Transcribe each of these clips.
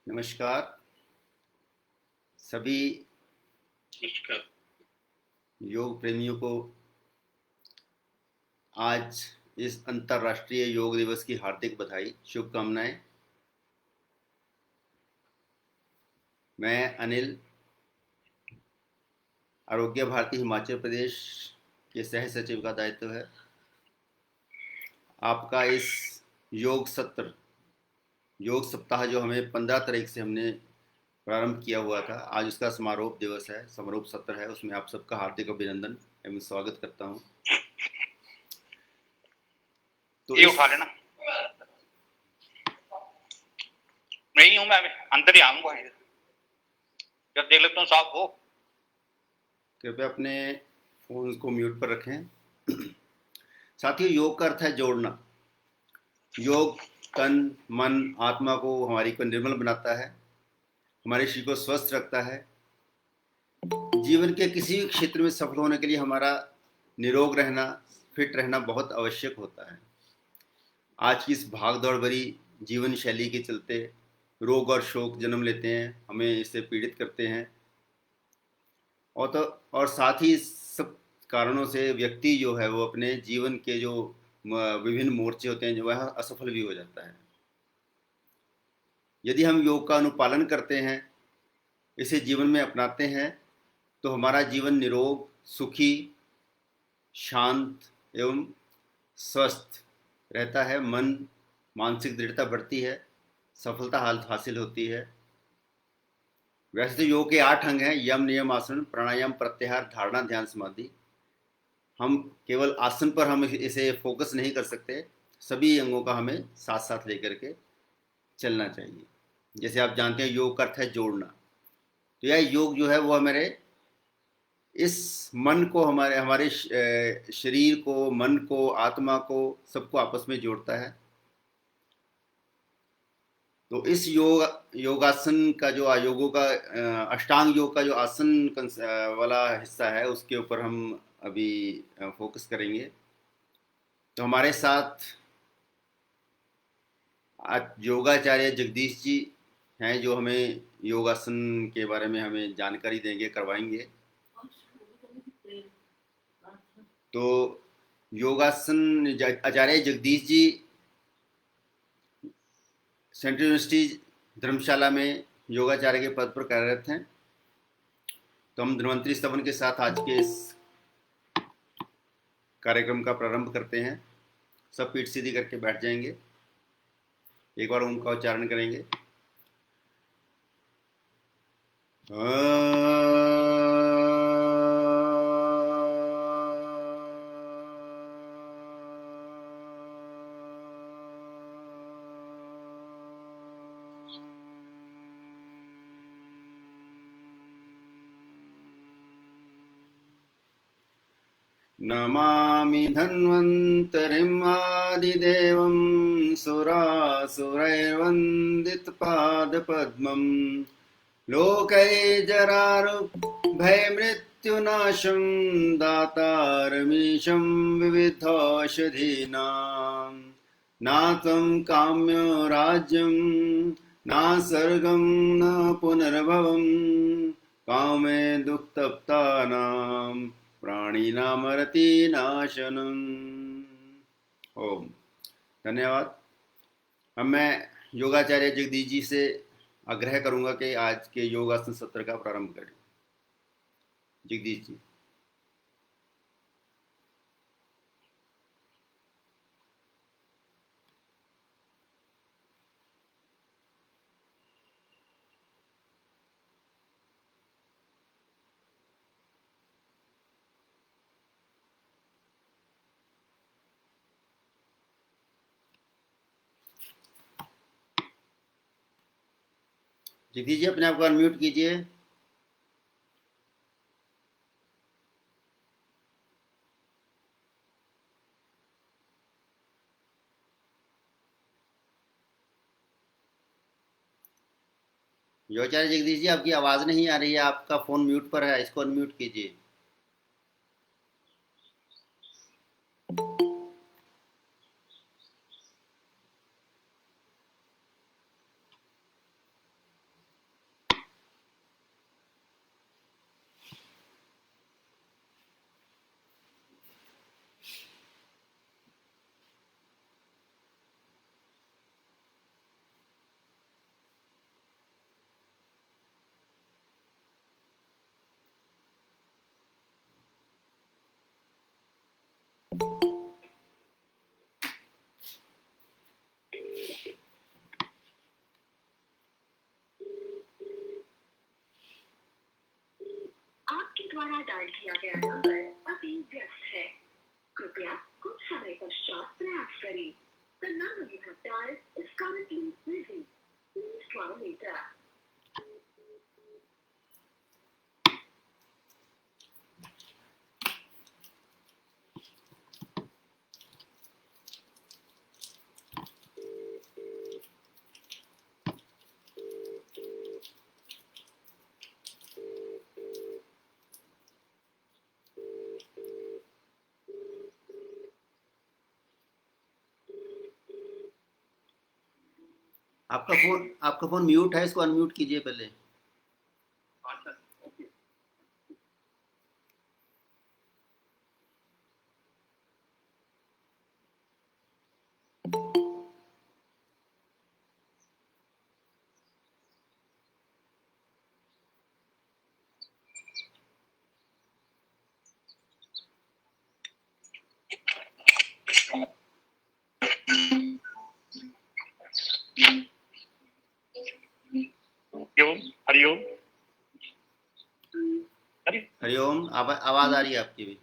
नमस्कार सभी नमस्कार। योग प्रेमियों को आज इस अंतर्राष्ट्रीय योग दिवस की हार्दिक बधाई शुभकामनाएं। मैं अनिल, आरोग्य भारती हिमाचल प्रदेश के सह सचिव का दायित्व है। आपका इस योग सत्र योग सप्ताह जो हमें 15 तारीख से हमने प्रारंभ किया हुआ था, आज उसका समारोह दिवस है, समारोह सत्र है। उसमें आप सबका हार्दिक अभिनंदन एवं स्वागत करता हूं। तो ये इस उठा लेना। नहीं हूं मैं, अंदर ही आऊंगा। जब देख लेता हूँ साहब वो। कृपया अपने फोन को म्यूट पर रखें। साथियों, योग का अर्थ है जोड़ना। योग तन मन आत्मा को हमारी को निर्मल बनाता है, हमारे शरीर को स्वस्थ रखता है। जीवन के किसी भी क्षेत्र में सफल होने के लिए हमारा निरोग रहना, फिट रहना बहुत आवश्यक होता है। आज की इस भाग दौड़ भरी जीवन शैली के चलते रोग और शोक जन्म लेते हैं, हमें इससे पीड़ित करते हैं। और तो और साथ ही सब कारणों से व्यक्ति जो है वो अपने जीवन के जो विभिन्न मोर्चे होते हैं जो वह असफल भी हो जाता है। यदि हम योग का अनुपालन करते हैं, इसे जीवन में अपनाते हैं, तो हमारा जीवन निरोग, सुखी, शांत एवं स्वस्थ रहता है। मन मानसिक दृढ़ता बढ़ती है, सफलता हासिल होती है। वैसे तो योग के 8 अंग हैं: यम, नियम, आसन, प्राणायाम, प्रत्याहार, धारणा, ध्यान, समाधि। हम केवल आसन पर हम इसे फोकस नहीं कर सकते, सभी अंगों का हमें साथ साथ लेकर के चलना चाहिए। जैसे आप जानते हैं, योग का अर्थ है जोड़ना। तो यह योग जो है वो हमारे इस मन को, हमारे हमारे शरीर को, मन को, आत्मा को, सबको आपस में जोड़ता है। तो इस योगासन का जो योगों का अष्टांग योग का जो आसन वाला हिस्सा है, उसके ऊपर हम अभी फोकस करेंगे। तो हमारे साथ आज योगाचार्य जगदीश जी हैं, जो हमें योगासन के बारे में हमें जानकारी देंगे, करवाएंगे। तो योगासन आचार्य जगदीश जी सेंट्रल यूनिवर्सिटी धर्मशाला में योगाचार्य के पद पर कार्यरत हैं। तो हम धन्वंतरी स्तवन के साथ आज के इस कार्यक्रम का प्रारंभ करते हैं। सब पीठ सीधी करके बैठ जाएंगे, एक बार ओम का उच्चारण करेंगे। नमामि धन्वन्तरिम् आदिदेवं सुरासुरैर्वन्दितपादपद्मं लोकैर्जरारुभयमृत्युनाशं दातारमीशं विविधौषधीनां। नातं काम्यो राज्यं न स्वर्गं न पुनर्भवं, कामे दुःखतप्तानां प्राणिनामरति नाशनम। ओम। धन्यवाद। अब मैं योगाचार्य जगदीश जी से आग्रह करूंगा कि आज के योगासन सत्र का प्रारंभ करें। जगदीश जी। जगदीश जी, अपने आप को अनम्यूट कीजिए। योगाचार्य जगदीश जी, आपकी आवाज नहीं आ रही है, आपका फोन म्यूट पर है, इसको अनम्यूट कीजिए। द्वारा डायल किया गया नंबर अभी व्यस्त है, कृपया कुछ समय पश्चात प्रयास करें। The number you have dialed is currently busy. Please try later. आपका फोन म्यूट है, इसको अनम्यूट कीजिए पहले। हरिओम। हरिओम, आवाज आ रही है आपकी भी।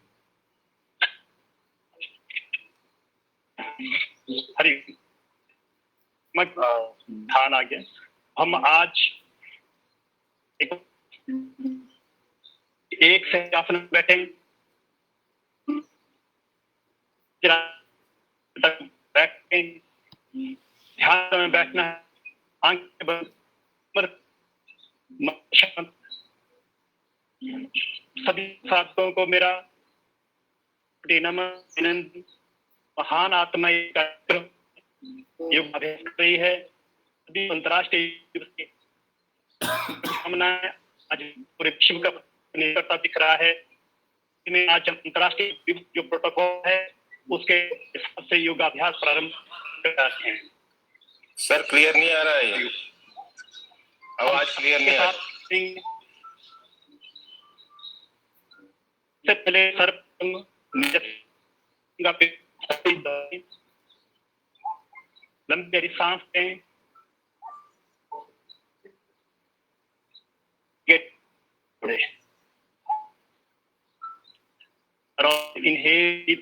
हरि मत ध्यान आ गया। हम आज एक से आसन में बैठेंगे, ध्यान में बैठना है, आंखें बंद, सभी साथियों को मेरा नमन। महान आत्मा योग अभ्यास कर रही है। सभी अंतर्राष्ट्रीय कामनाएं आज पूरे विश्व का निर्भरता दिख रहा है। इसमें आज अंतर्राष्ट्रीय जो प्रोटोकॉल है उसके हिसाब से योगाभ्यास प्रारंभ कर रहे हैं। सर क्लियर नहीं आ रहा है, आवाज क्लियर नहीं आ रही। से पहले सर लंबी सांस लें, और इनहेल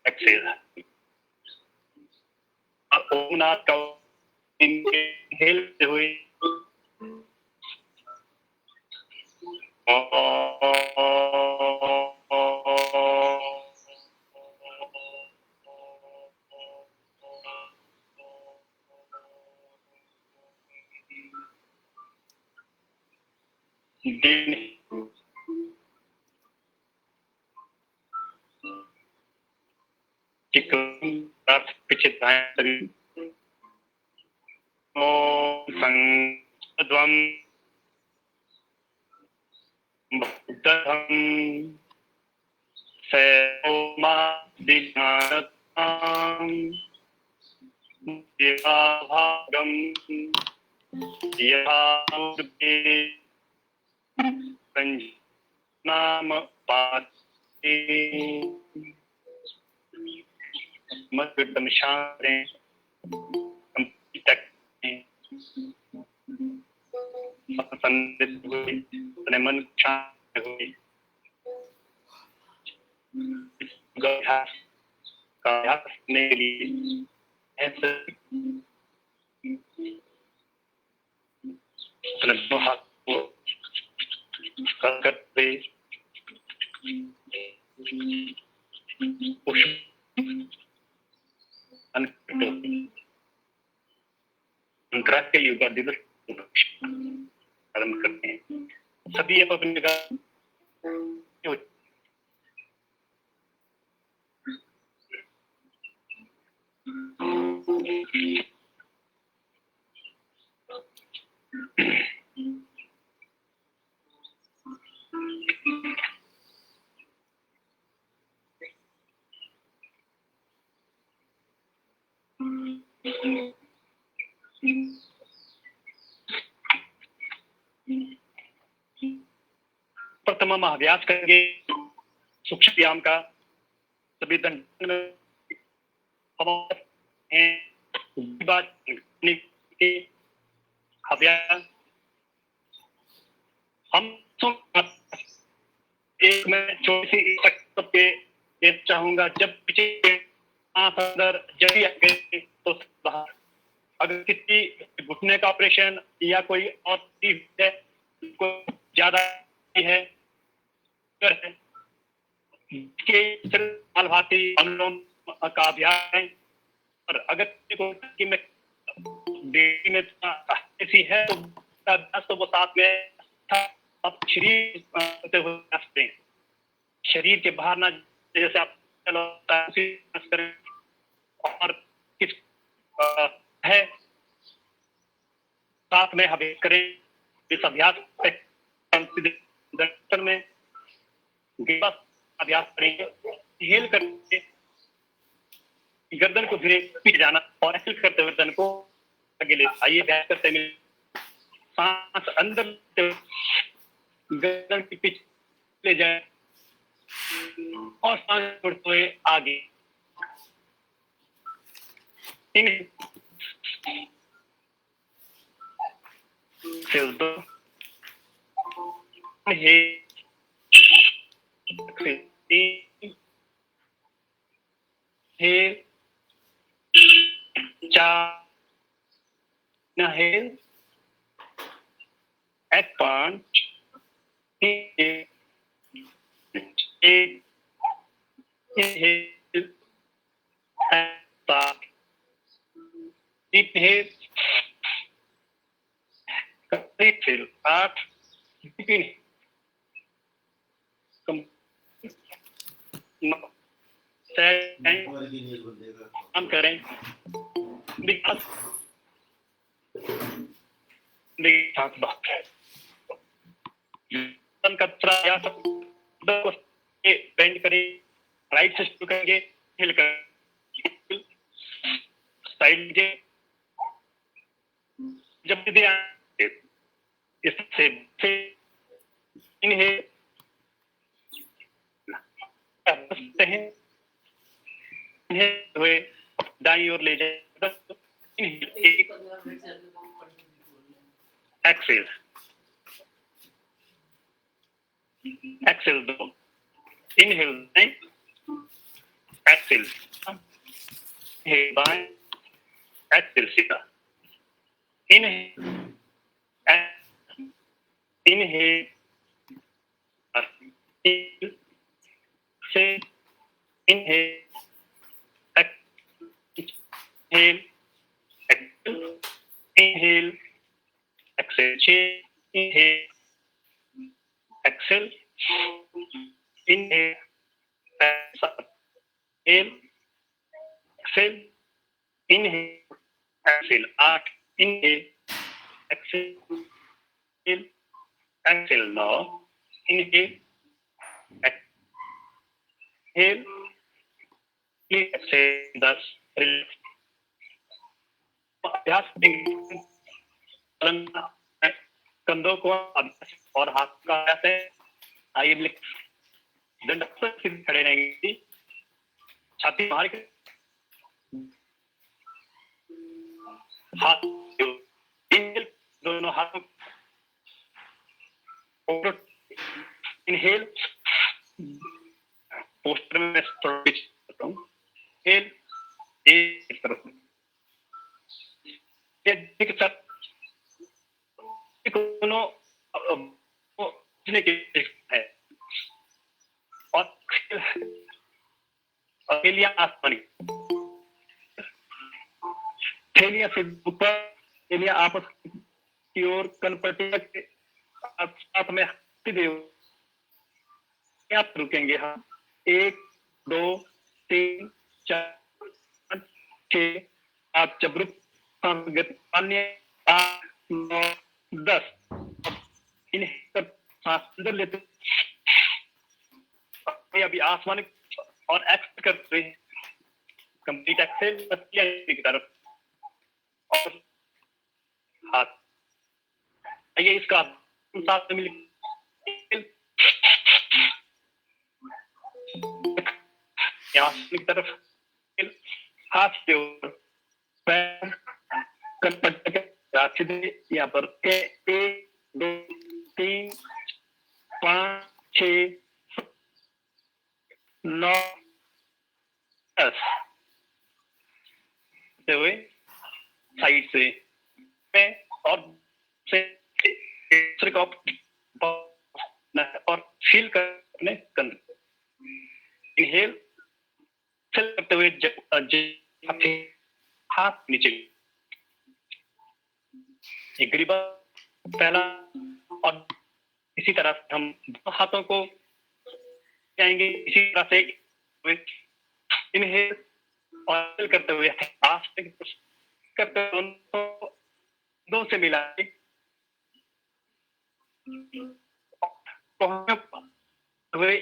एक्सेल। ओम नाथ का इनहेल हुई संध्वम बुद्धं सेमा दिज्ञानतां देवाभागं यथामूर्ते नाम पाते मद्गतम शांति संदिग्ध हुई, अपने मन शांत हुई। अभ्यास का अभ्यास करने के लिए ऐसे अपने दो हाथ को करते अंतर्राष्ट्रीय योगा दिवस प्रारंभ करते हैं। सभी अपनी जगह प्रथम हम अभ्यास करेंगे सूक्ष्म व्यायाम का। सभी दंड बात अभ्यास हम एक मैं छोटी सी सबके देना चाहूंगा। जब पीछे सांस अंदर जल्दी आ गई तो बाहर। अगर किसी घुटने का ऑपरेशन या कोई और चीज है, कोई ज्यादा है के भाती अनुलोम का अभ्यास है। और अगर किसी को कि मैं बेटी में ऐसी है तो अभ्यास तो वो साथ में आप शरीर करते हुए सकते हैं। शरीर के बाहर ना जैसे आप चलो करें और किस है साथ में अभ्यास करें। इस अभ्यास दर्शन में अभ्यास करेंगे, हेल करके गर्दन को फिर पीछे जाना और एक्सेल करते हुए गर्दन को आगे ले आइए। अभ्यास करते हुए सांस अंदर गर्दन के पीछे ले जाए और सांस छोड़ते हुए आगे। फिर दो inhale, at punch, inhale, and start. Inhale, exhale, out, inhale. हम करें बेंड करें, राइट से शुरू करेंगे, हिल कर साइड के जब इससे इन्हें हुए दाईं ओर ले जाए। एक्सेल एक्सेल दो, इनहेल एक्सेल बाएं, एक्सेल सीधा, इनहेल से inhale exhale, inhale, exhale, inhale, exhale, inhale, exhale, inhale, exhale, 8, inhale, exhale, exhale, 9, inhale, exhale, exhale, 10, अभ्यास कंधों को और हाथ का अभ्यास है। आइए दंड खड़े रहेंगे, छाती बाहर हाथ दोनों हाथों इनहेल पोस्टर में थोड़ा पीछे करता हूँ। हेल एक तरफ दोनों है और थैलिया आसमानी, थैलिया से ऊपर, थैलिया आपस की ओर कनपटी साथ में आप रुकेंगे। हम 1 2 3 4 5 6 आप जब रुक 8 9 10 इन्हें सांस अंदर लेते अभी आसमान और एक्सेल करते हैं। कंप्लीट एक्सेल की तरफ और हाथ आइए इसका साथ में की तरफ हाथ के ऊपर पैर कनपट्टे के साथ सीधे यहाँ पर 1 2 3 5 6 9 10 हुए साइड से और से दूसरे को और फील करने इनहेल करते हुए हाथ नीचे एक ग्रीबा पहला, और इसी तरह से हम दो हाथों को जाएंगे इसी तरह से इनहेल और करते हुए करते हुए दो से मिला हुए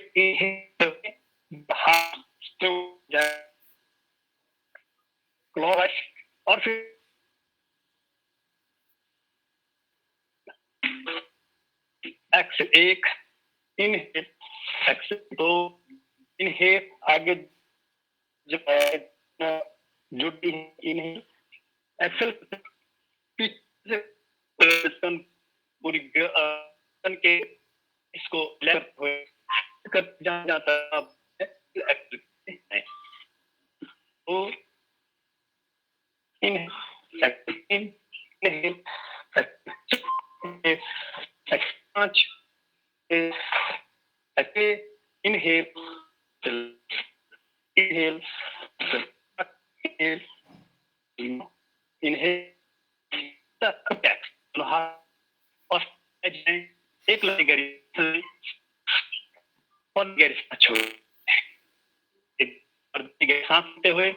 और फिर एक्स 1 इनहेल, एक्स 2 इनहेल, आगे जब जुटी इनहेल एक्सेल पूरी के इसको लेफ्ट हुए कर जाता है तो इनहेल 5 इनहेल इनहेल इनहेल और एक लगी और गैर छोड़ सांस लेते हुए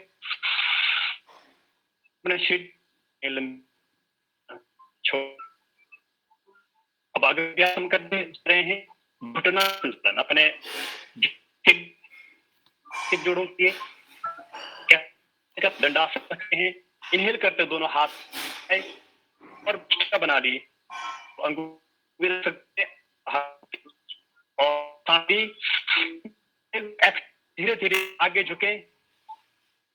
अपने शीट छोड़। अब आगे अभ्यास हम करने रहे हैं घुटना संतुलन अपने जोड़ों के दंडासन रखते हैं। इनहेल करते दोनों हाथ और बना लिए अंगूठे सकते और साथ ही धीरे धीरे आगे झुके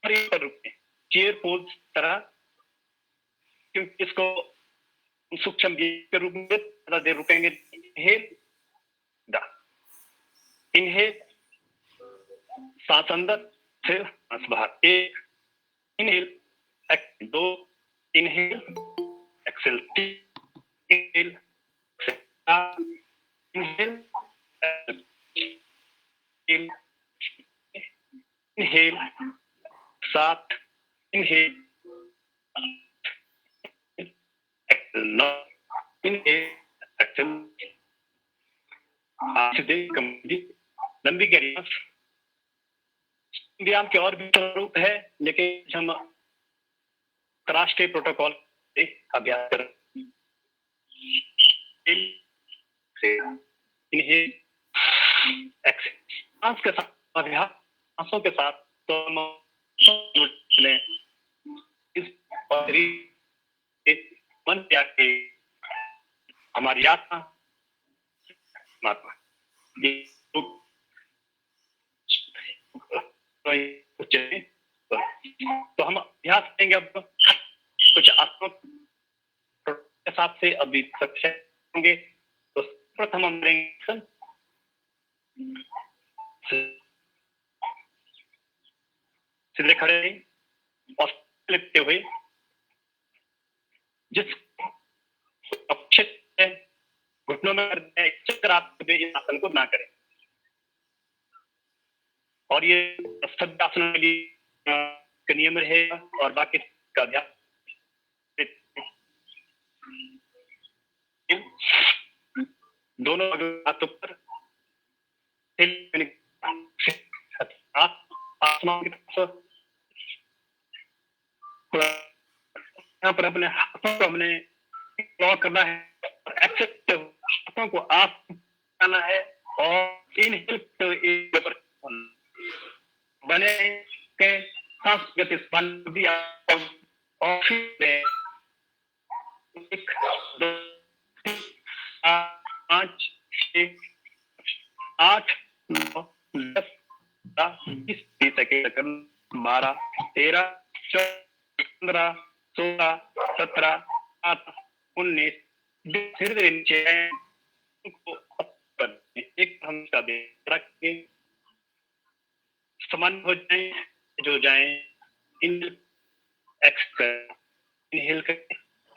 और पर रुके चेयर पोज तरह, क्योंकि इसको सूक्ष्म के रूप में थोड़ा देर रुकेंगे। इनहेल सांस अंदर फिर सांस बाहर, 1 inhale 2 inhale exhale 3 inhale inhale inhale 7 inhale exhale 9 inhale exhale लंबी गहरी व्यायाम के और भी स्वरूप है, लेकिन हम राष्ट्रीय प्रोटोकॉल से अभ्यास कर सांस के साथ अभ्यास सांसों के साथ तो मन त्याग के हमारी आत्मा तो हम अभ्यास करेंगे। अब कुछ आसनों के साथ से अभी सक्षम होंगे। तो प्रथम हम सीधे खड़े और लेते हुए जिस घुटनों में चक्कर आप आसन को ना करें, और ये सभी आसनों के लिए नियम रहेगा और बाकी का अभ्यास दोनों हाथों पर आसमान की तरफ यहाँ पर अपने हाथों को हमने लॉक करना है, हाथों को आप करना है और इनहेल पर बने के सांस गति और फिर 1 2 5 6 8 9 10 20 सेकंड 12 13 14 15 16 17 18 19 धीरे धीरे नीचे आए, उनको एक हम का रखें, समान हो जाए, जो जाए, इनहेल कर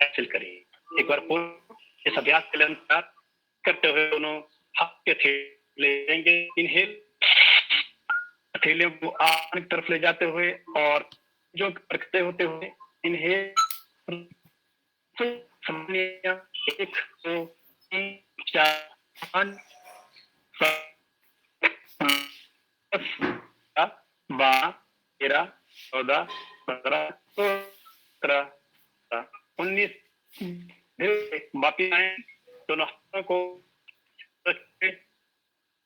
एक्सेल करें। एक बार पूर्ण इस अभ्यास के लिए करते हुए दोनों हाथ के हथेली लेंगे, इनहेल हथेलियों को आगे की तरफ ले जाते हुए और जो करते होते हुए इनहेल 1 2 3 4 5 7 12 13 14 15 16 19 बाकी आए, दोनों हाथों को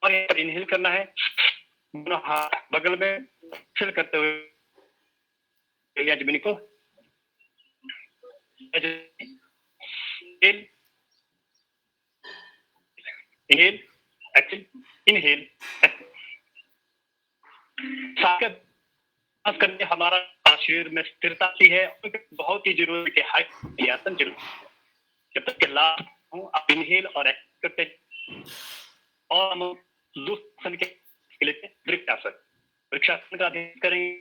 और इनहेल करना है, दोनों हाथ बगल में फिल करते हुए जमीन को इनहेल एक्सेल इनहेल सांस करके हमारा शरीर में स्थिरता आती है, बहुत ही जरूरी है हाई आसन जरूरी है। जब तक के लाभ हो आप इनहेल और एक्सेल करते और हम दूसरे आसन के लिए वृक्षासन वृक्षासन का अध्ययन करेंगे।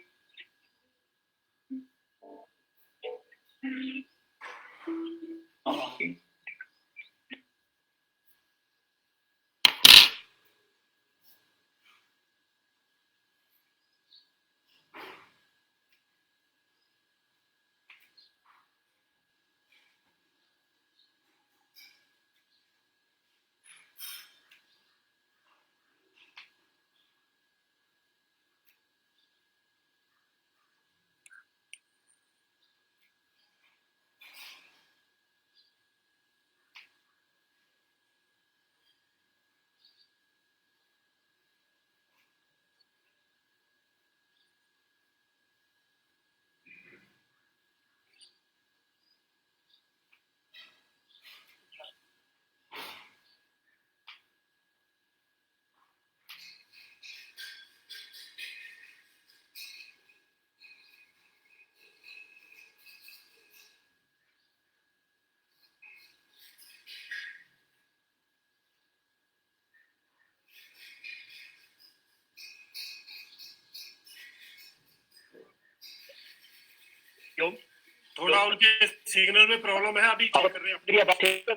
थोड़ा उनके सिग्नल में प्रॉब्लम है, अभी चेक कर रहे हैं।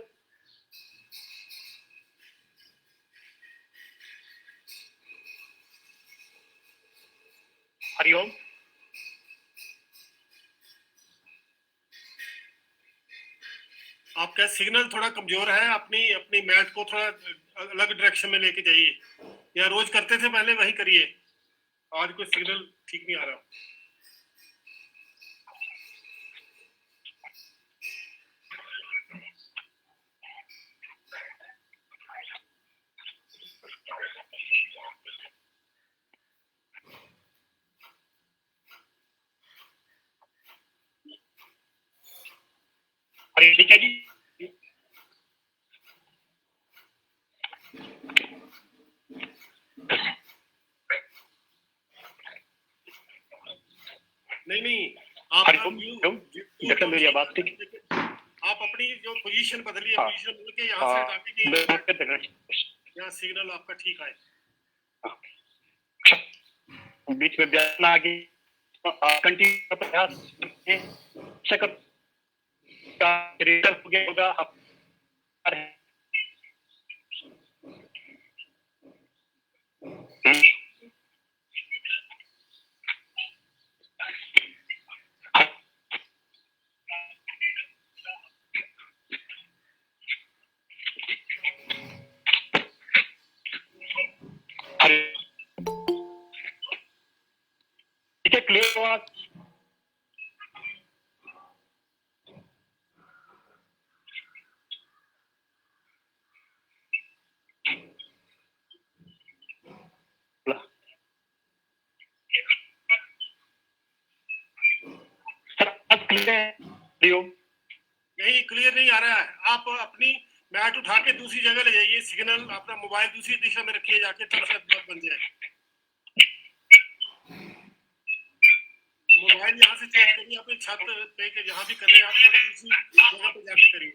हरिओम। आपका सिग्नल थोड़ा कमजोर है, अपनी अपनी मैट को थोड़ा अलग डायरेक्शन में लेके जाइए, या रोज करते थे पहले वही करिए, आज कोई सिग्नल ठीक नहीं आ रहा। अरे ठीक है जी। नहीं आप मेरी आवाज ठीक, आप अपनी जो पोजीशन बदलिए, पोजीशन बदल के यहाँ से हटा के यहाँ सिग्नल आपका ठीक आए। बीच में बयान आ गई, कंटिन्यू प्रयास सकत का रिजल्ट हो गया होगा। ठीक है, क्लियर हुआ? नहीं, क्लियर नहीं आ रहा है। आप अपनी मैट उठा के दूसरी जगह ले जाइए, सिग्नल अपना मोबाइल दूसरी दिशा में रखिए जाके, तब से बात बन जाए। मोबाइल यहाँ से चेक करिए, अपनी छत पे के जहाँ भी कर रहे हैं आप, थोड़ा दूसरी जगह पे जाके करिए।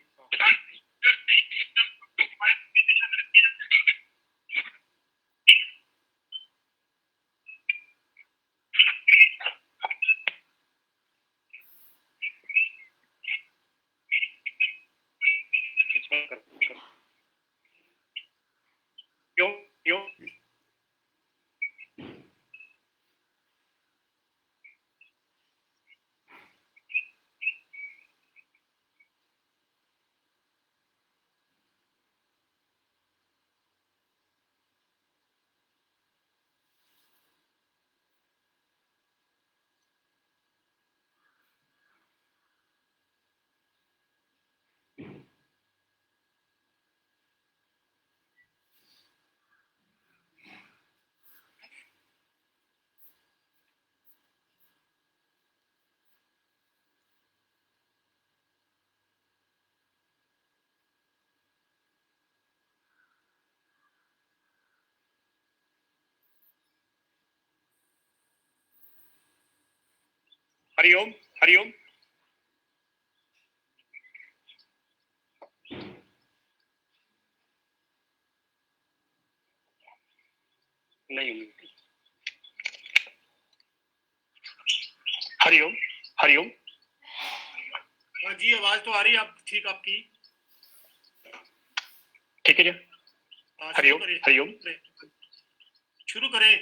क्यों क्यों हरिओम हरिओम नहीं मिलती। हरिओम हरिओम हाँ जी, आवाज तो आ रही है आप ठीक आपकी। ठीक है जी। हाँ, हरिओम हरिओम शुरू करें।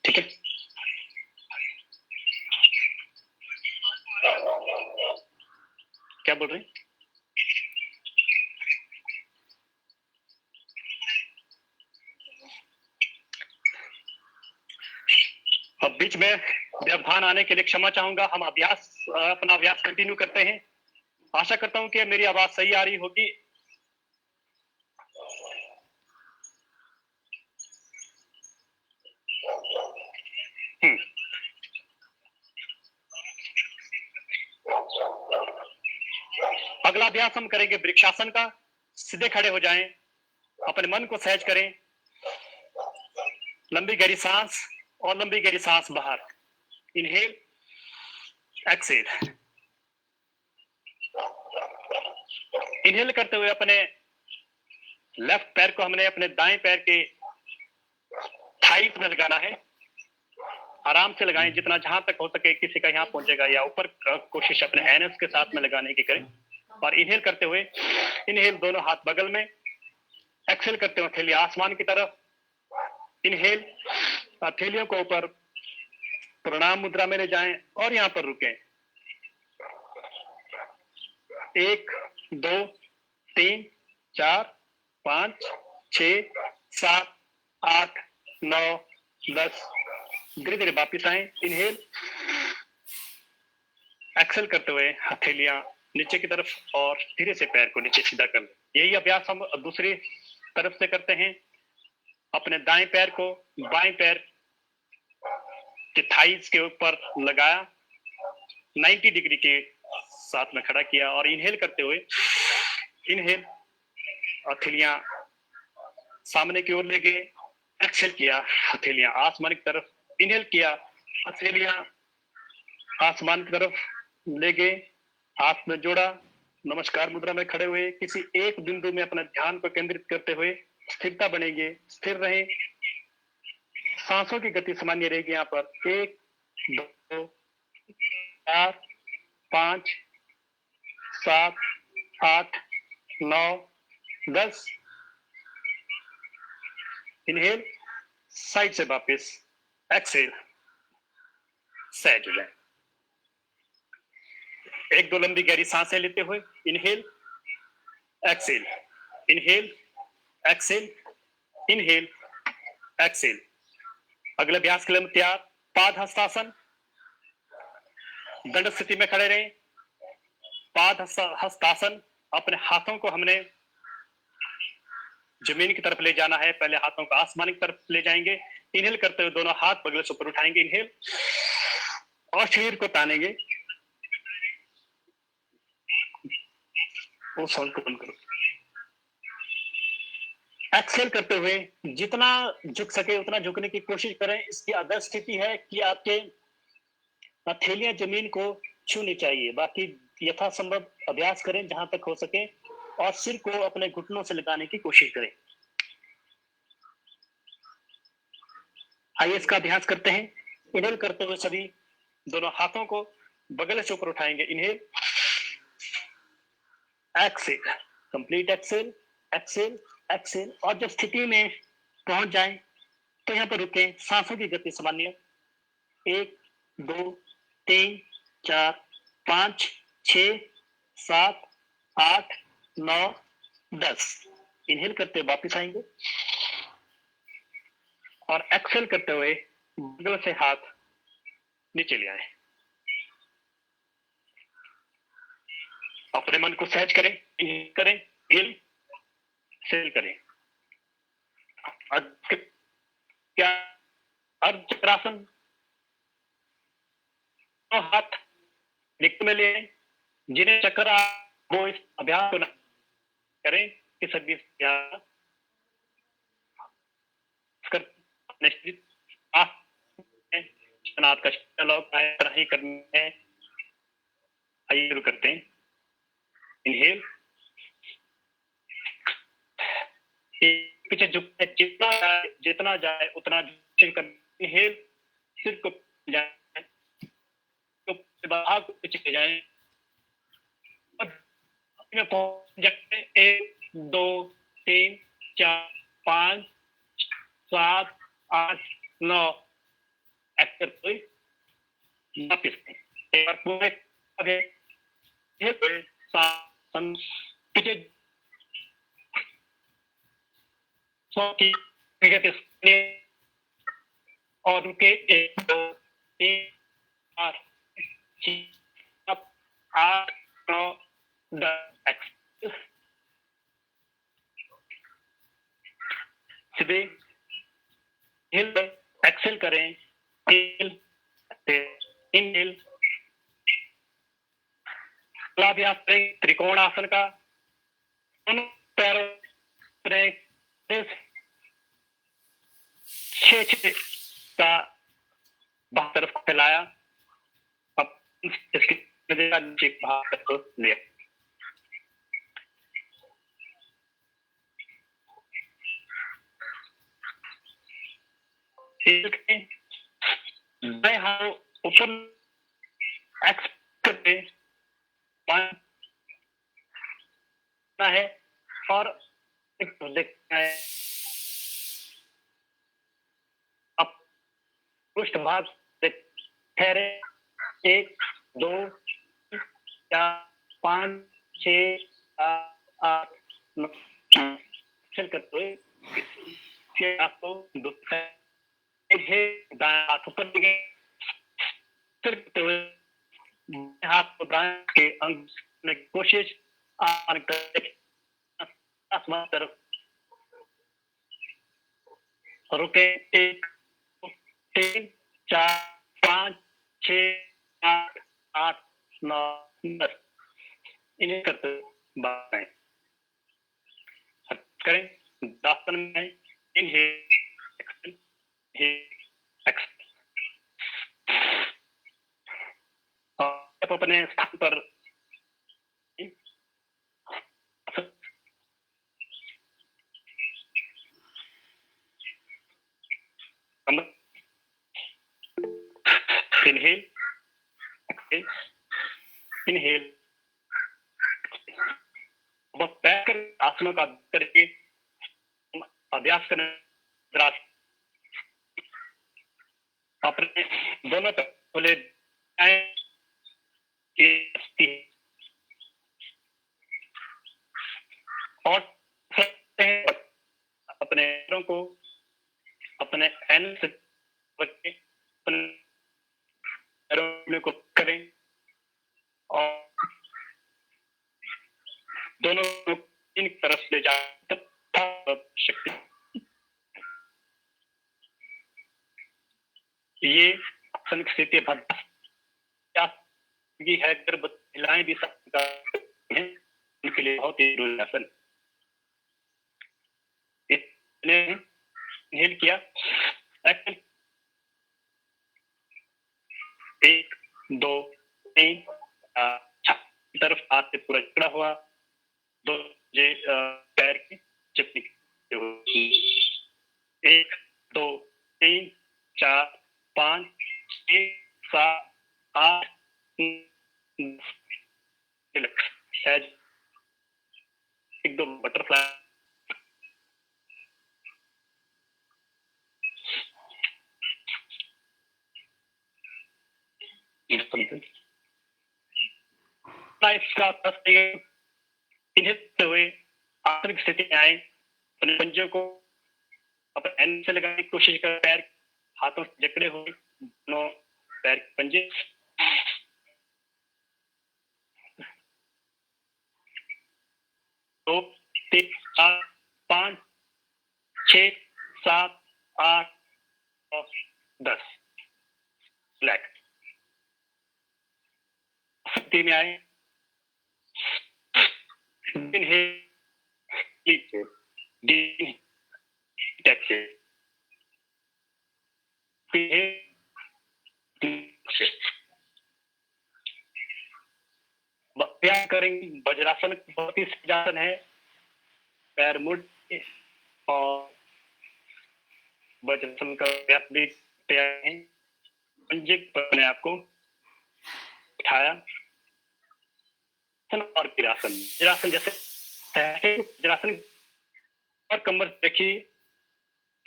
ठीक है। क्या बोल रहे हैं? अब बीच में व्यवधान आने के लिए क्षमा चाहूंगा। हम अपना अभ्यास कंटिन्यू करते हैं। आशा करता हूं कि मेरी आवाज सही आ रही होगी। अगला अभ्यास हम करेंगे वृक्षासन का। सीधे खड़े हो जाएं, अपने मन को सहज करें, लंबी गहरी सांस और लंबी गहरी सांस बाहर। Inhale exhale. इनहेल करते हुए अपने लेफ्ट पैर को हमने अपने दाएं पैर के थाइस में लगाना है। आराम से लगाएं, जितना जहां तक हो सके। किसी का यहां पहुंचेगा या ऊपर, कोशिश अपने एनएस के साथ में लगाने की करें। और इनहेल करते हुए, इनहेल दोनों हाथ बगल में, एक्सेल करते हुए हथेली आसमान की तरफ। इनहेल, हथेलियों को ऊपर प्रणाम मुद्रा में ले जाएं और यहां पर रुकें। 1 2 3 4 5 6 7 8 9 10। धीरे धीरे वापिस आए। इनहेल, एक्सेल करते हुए हथेलियां नीचे की तरफ और धीरे से पैर को नीचे सीधा कर लें। यही अभ्यास हम दूसरी तरफ से करते हैं। अपने दाएं पैर को बाएं पैर के थाइस के ऊपर लगाया, 90 डिग्री के साथ में खड़ा किया और इनहेल करते हुए, इनहेल, हथेलियां सामने की ओर ले गए। एक्सेल किया, हथेलियां आसमान की तरफ। इनहेल किया, हथेलियां आसमान की तरफ ले गए, हाथ में जोड़ा, नमस्कार मुद्रा में खड़े हुए। किसी एक बिंदु में अपना ध्यान को केंद्रित करते हुए स्थिरता बनेगी। स्थिर रहे, सांसों की गति सामान्य रहेगी। यहाँ पर 1 2 4 5 7 8 9 10। इनहेल, साइड से वापस, एक्सेल, सहज हो जाए। 1 2 लंबी गहरी सांसें लेते हुए, inhale exhale, inhale exhale, inhale exhale. अगले अभ्यास के लिए हम तैयार। पाद हस्तासन, दंड स्थिति में खड़े रहें। पाद हस्तासन, अपने हाथों को हमने जमीन की तरफ ले जाना है। पहले हाथों को आसमान की तरफ ले जाएंगे। इनहेल करते हुए दोनों हाथ बगल से ऊपर उठाएंगे। इनहेल और शरीर को तानेंगे। वो साउंड को बंद करो। एक्सेल करते हुए जितना झुक सके उतना झुकने की कोशिश करें। इसकी आदर्श स्थिति है कि आपके हथेलियां जमीन को छूनी चाहिए। बाकी यथासंभव अभ्यास करें जहां तक हो सके और सिर को अपने घुटनों से लगाने की कोशिश करें। आइए इसका अभ्यास करते हैं। इनहेल करते हुए सभी दोनों हाथों को बगल से ऊपर उठाएंगे। Inhale, exhale, complete exhale, exhale, exhale. और जब स्थिति में पहुंच जाए तो यहाँ पर रुके, सांसों की गति सामान्य, 1 2 3 4 5 6 7 8 9 10। इनहेल करते हुए वापिस आएंगे और एक्सेल करते हुए बगल से हाथ नीचे ले आए। अपने मन को सहज करें, इनहेल करें, हिल सेल करें। क्या अर्धचक्रासन, तो हाथ निक में ले, जिन्हें चक्कर आ वो इस अभ्यास को करें कि सभी निश्चित नाथ का श्लोक ही करने हैं। आइए शुरू करते हैं। इनहेल, पीछे झुक, जितना जाए उतना इनहेल, सिर को जाए तो बाहर को पीछे जाए, 1 2 3 4 5 7 8 9 एक्टर कोई वापिस एक बार पूरे आगे पीछे 100 की और उनके 1 2 3 4 6 8 9 10 सीधे हिल एक्सेल करें, हिल इनहेल, अभ्यास करें त्रिकोण आसन का। पैरों 6 का बाहर तरफ फैलाया, अब इसकी नीचे बाहर तरफ लिया। मैं हाँ ऊपर एक्स करते है और देखना है अब पृष्ठभाग ठहरे, 1 2 4 5 6 7 8 9 चल करते हुए आपको दाएं हाथ ऊपर दिखे, करते हुए हाथ को दाएं के अंग में कोशिश आसमान तरफ रुके, 1 3 4 5 6 7 8 9 10 इन्हें करते बाएं करें। दास्तन में इनहेल अपने स्थान पर इनहेल इनहेल बैठकर आसनों का करके अभ्यास करने, अपने दोनों खोले और अपने पैरों को अपने एन से पैरों को करें और दोनों इन तरफ ले जाए शक्ति। ये आसन की स्थिति है, गर्भ महिलाएं भी हैं, उनके लिए बहुत ही जरूरी आसन। इनहेल किया, 1 2 3 तरफ हाथ से पूरा जुड़ा हुआ, 2 पैर की चिपनी, 1 2 3 4 5 6 7 8 सहज इसका हुए आंतरिक स्थिति में आए, अपने पंजों को अपने एंड से लगाने की कोशिश कर, पैर हाथों से जकड़े हुए दोनों पैर के पंजे, 2 3 4 5 6 7 8 9 10 ब्लैक स्थिति में आए। इनहेल, डीप एक्सेल, अभ्यास करेंगे। वज्रासन बहुत ही सहज आसन है, पैर मुड़ और वज्रासन का अभ्यास भी तैयार है। पंजे पर अपने आप को उठाया और वीरासन, वीरासन जैसे वीरासन और कमर देखिए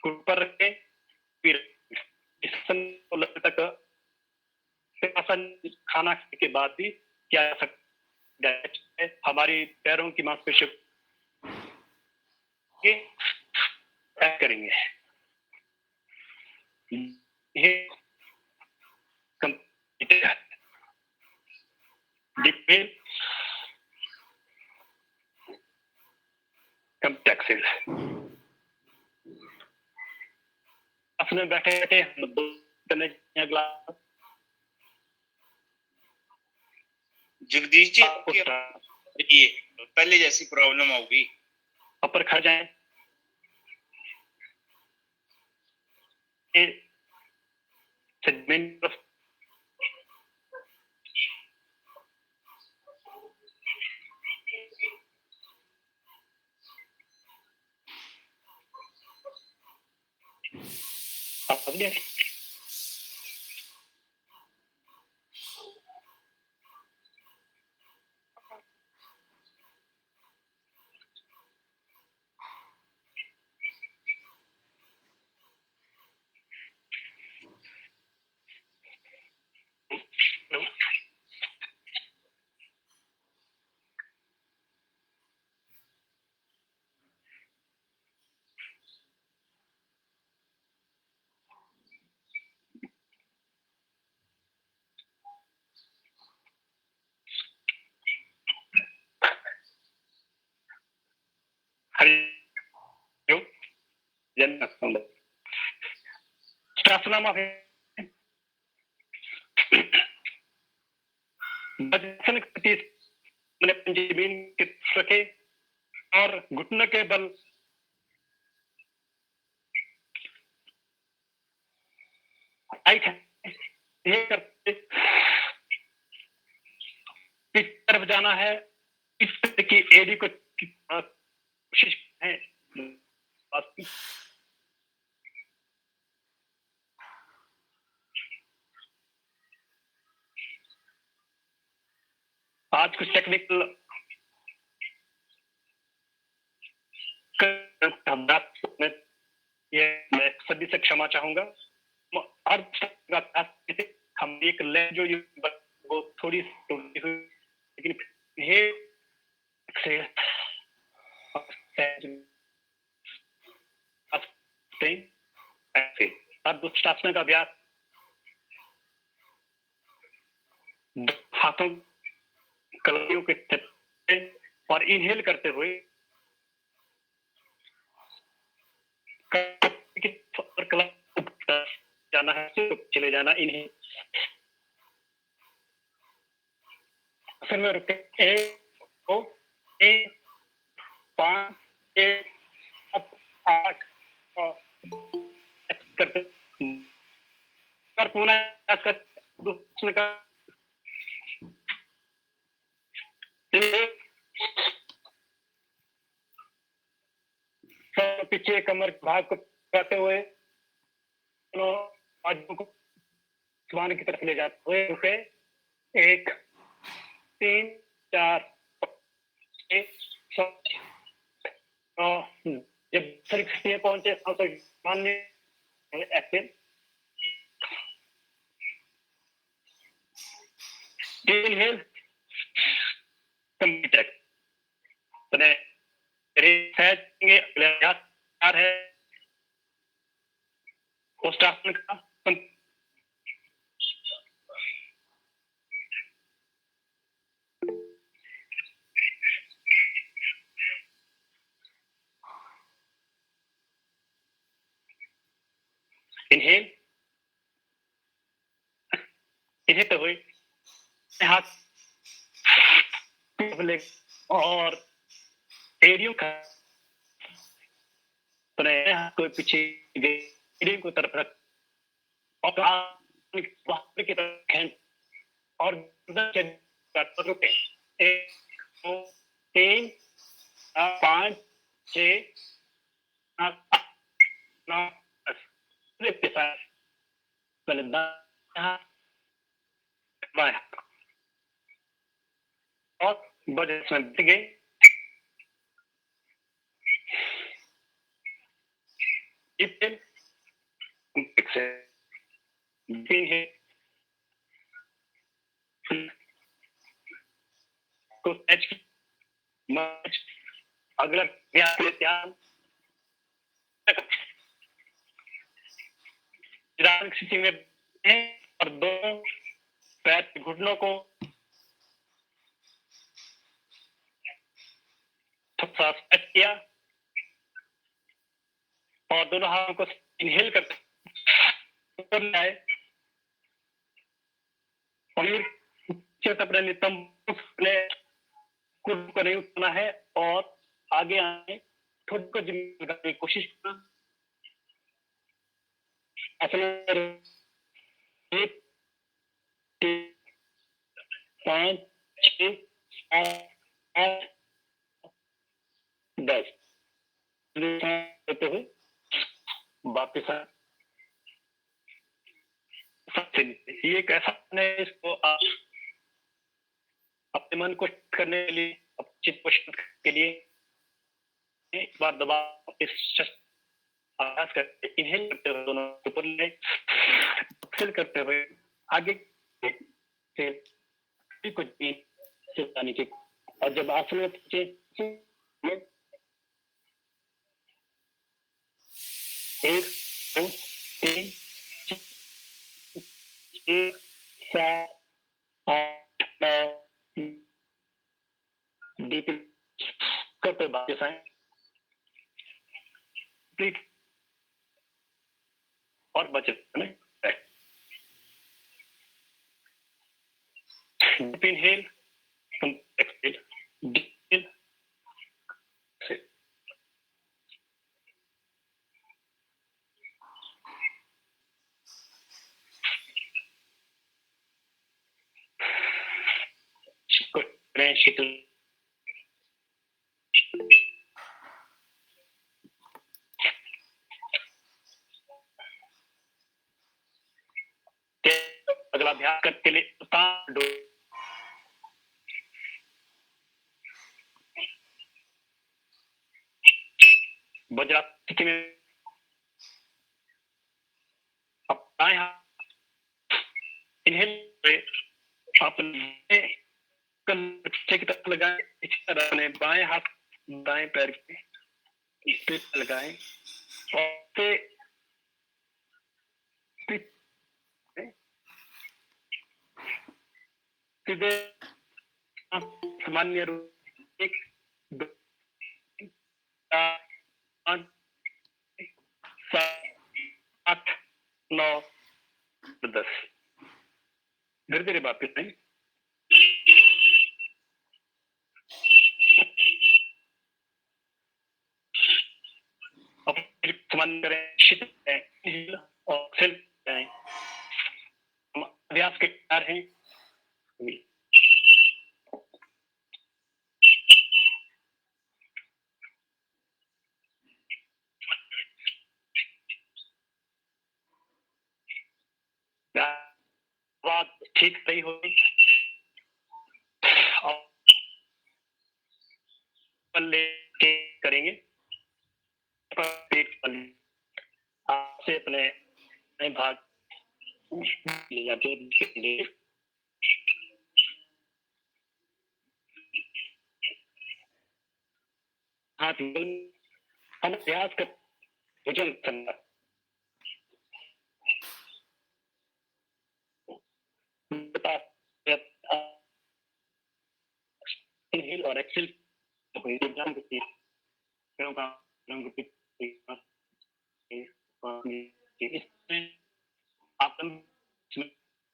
ऊपर रखे, फिर इस तक आसन खाना खाने के बाद भी किया जा सकता है। हमारी पैरों की मांसपेशियों करेंगे। ये एक्सेल अपने बैठे बैठे अगला जगदीश जी ये पहले जैसी प्रॉब्लम होगी, ऊपर खा जाए, सेगमेंट जमीन के रखे और घुटने के बल ये करते इस तरफ जाना है, इस तरह की एडी को कोशिश है। आज कुछ टेक्निकल ये मैं सभी से क्षमा चाहूंगा। हम एक लें जो वो थोड़ी लेकिन दुष्टासन का अभ्यास हाथों कलाइयों के और इनहेल करते हुए जाना है, चले जाना। इन्हें फिर में रुके 1 2 3 5 6 7 8 करते और पुनः दूसरे का पीछे कमर भाग को करते हुए आजू को आसमान की तरफ ले जाते हुए रुके 1 3 4 जब शरीर पहुंचे तो मान्य एक्टिव inhale, complete exhale. अपने रिसर्च के अगले अभ्यास है कोष्ठासन का. इनहेल, इन्हें तो हुई हाथ और एड़ियों का हाथ को पीछे एड़ियों को तरफ रख और की तरफ खींच और रुके. 1 2 3 5 6 7 9 10 के साथ पहले दायां बायां और बजट में गए. इनहेल, इनहेल को अगला ध्यान स्थिति में और दोनों पैर के घुटनों को थोड़ा स्ट्रेच किया और दोनों हाथों को इनहेल करते लाए और अपने नितंब को नहीं उठना है और आगे आने थोड़ी को जिम्मेदारी करने की कोशिश करना. अपने 1 5 6 7 8 10 देते हुए वापिस ये कैसा है. इसको आप अपने मन को करने के लिए चित्त को शांत के लिए एक बार दबा इस अभ्यास करते इनहेल करते हुए दोनों ऊपर ले एक्सेल करते हुए आगे से कुछ नीचे और जब आसन में पहुंचे 1 2 3 4 7 8 9 डीप करते वापस आए और बचत में deep inhale, exhale, deep inhale, exhale. Good. शीतल अगला अभ्यास करने के लिए वज्रासन में दाएं हाथ इनहेल अपने पीछे की तरफ लगाएं. इसी तरह अपने बाएं हाथ दाएं पैर के लगाएं और सीधे सामान्य रूप 1 2 8 7 8 9 10 धीरे धीरे वापिस आए. समान करें शीतल और सेल जाए. अभ्यास के कार्य हैं बात ठीक सही होगी और पल्ले के करेंगे आपसे अपने भाग ले जाते हाथ हम अभ्यास कर भुजंग करना इनहेल और एक्सेल इसमें आप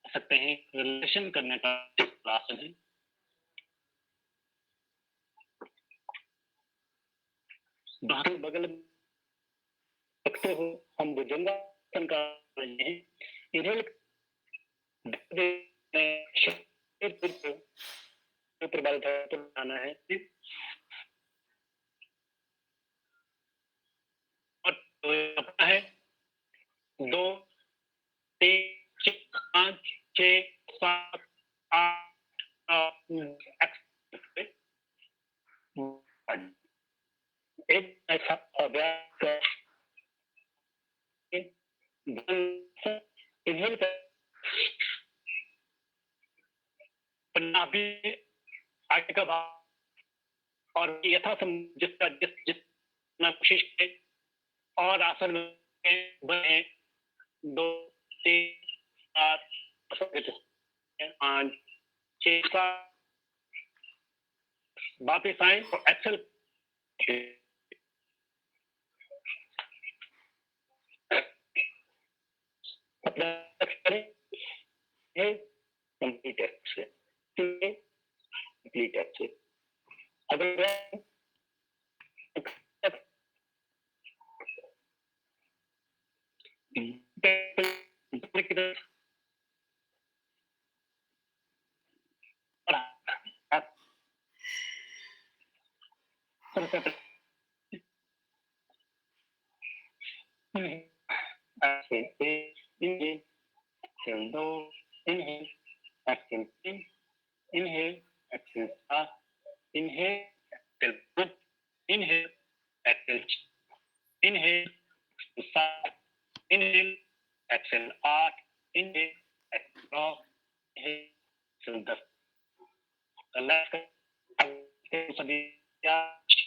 सकते हैं रिलेशन करने का आसन है। बाहर बगल रखते हो हम भुजंगासन का रहे हैं। इन्हें ऊपर आना है और है 2 3 4 5 6 7 8 एक ऐसा अभ्यास आगे का भाव और जिसका जितना कोशिश करें और आसन में बने 2 3 4 5 6 7 वापिस आए और एक्सेल अपना करें कंप्लीट एक्सेल कंप्लीट एक्सेल अगर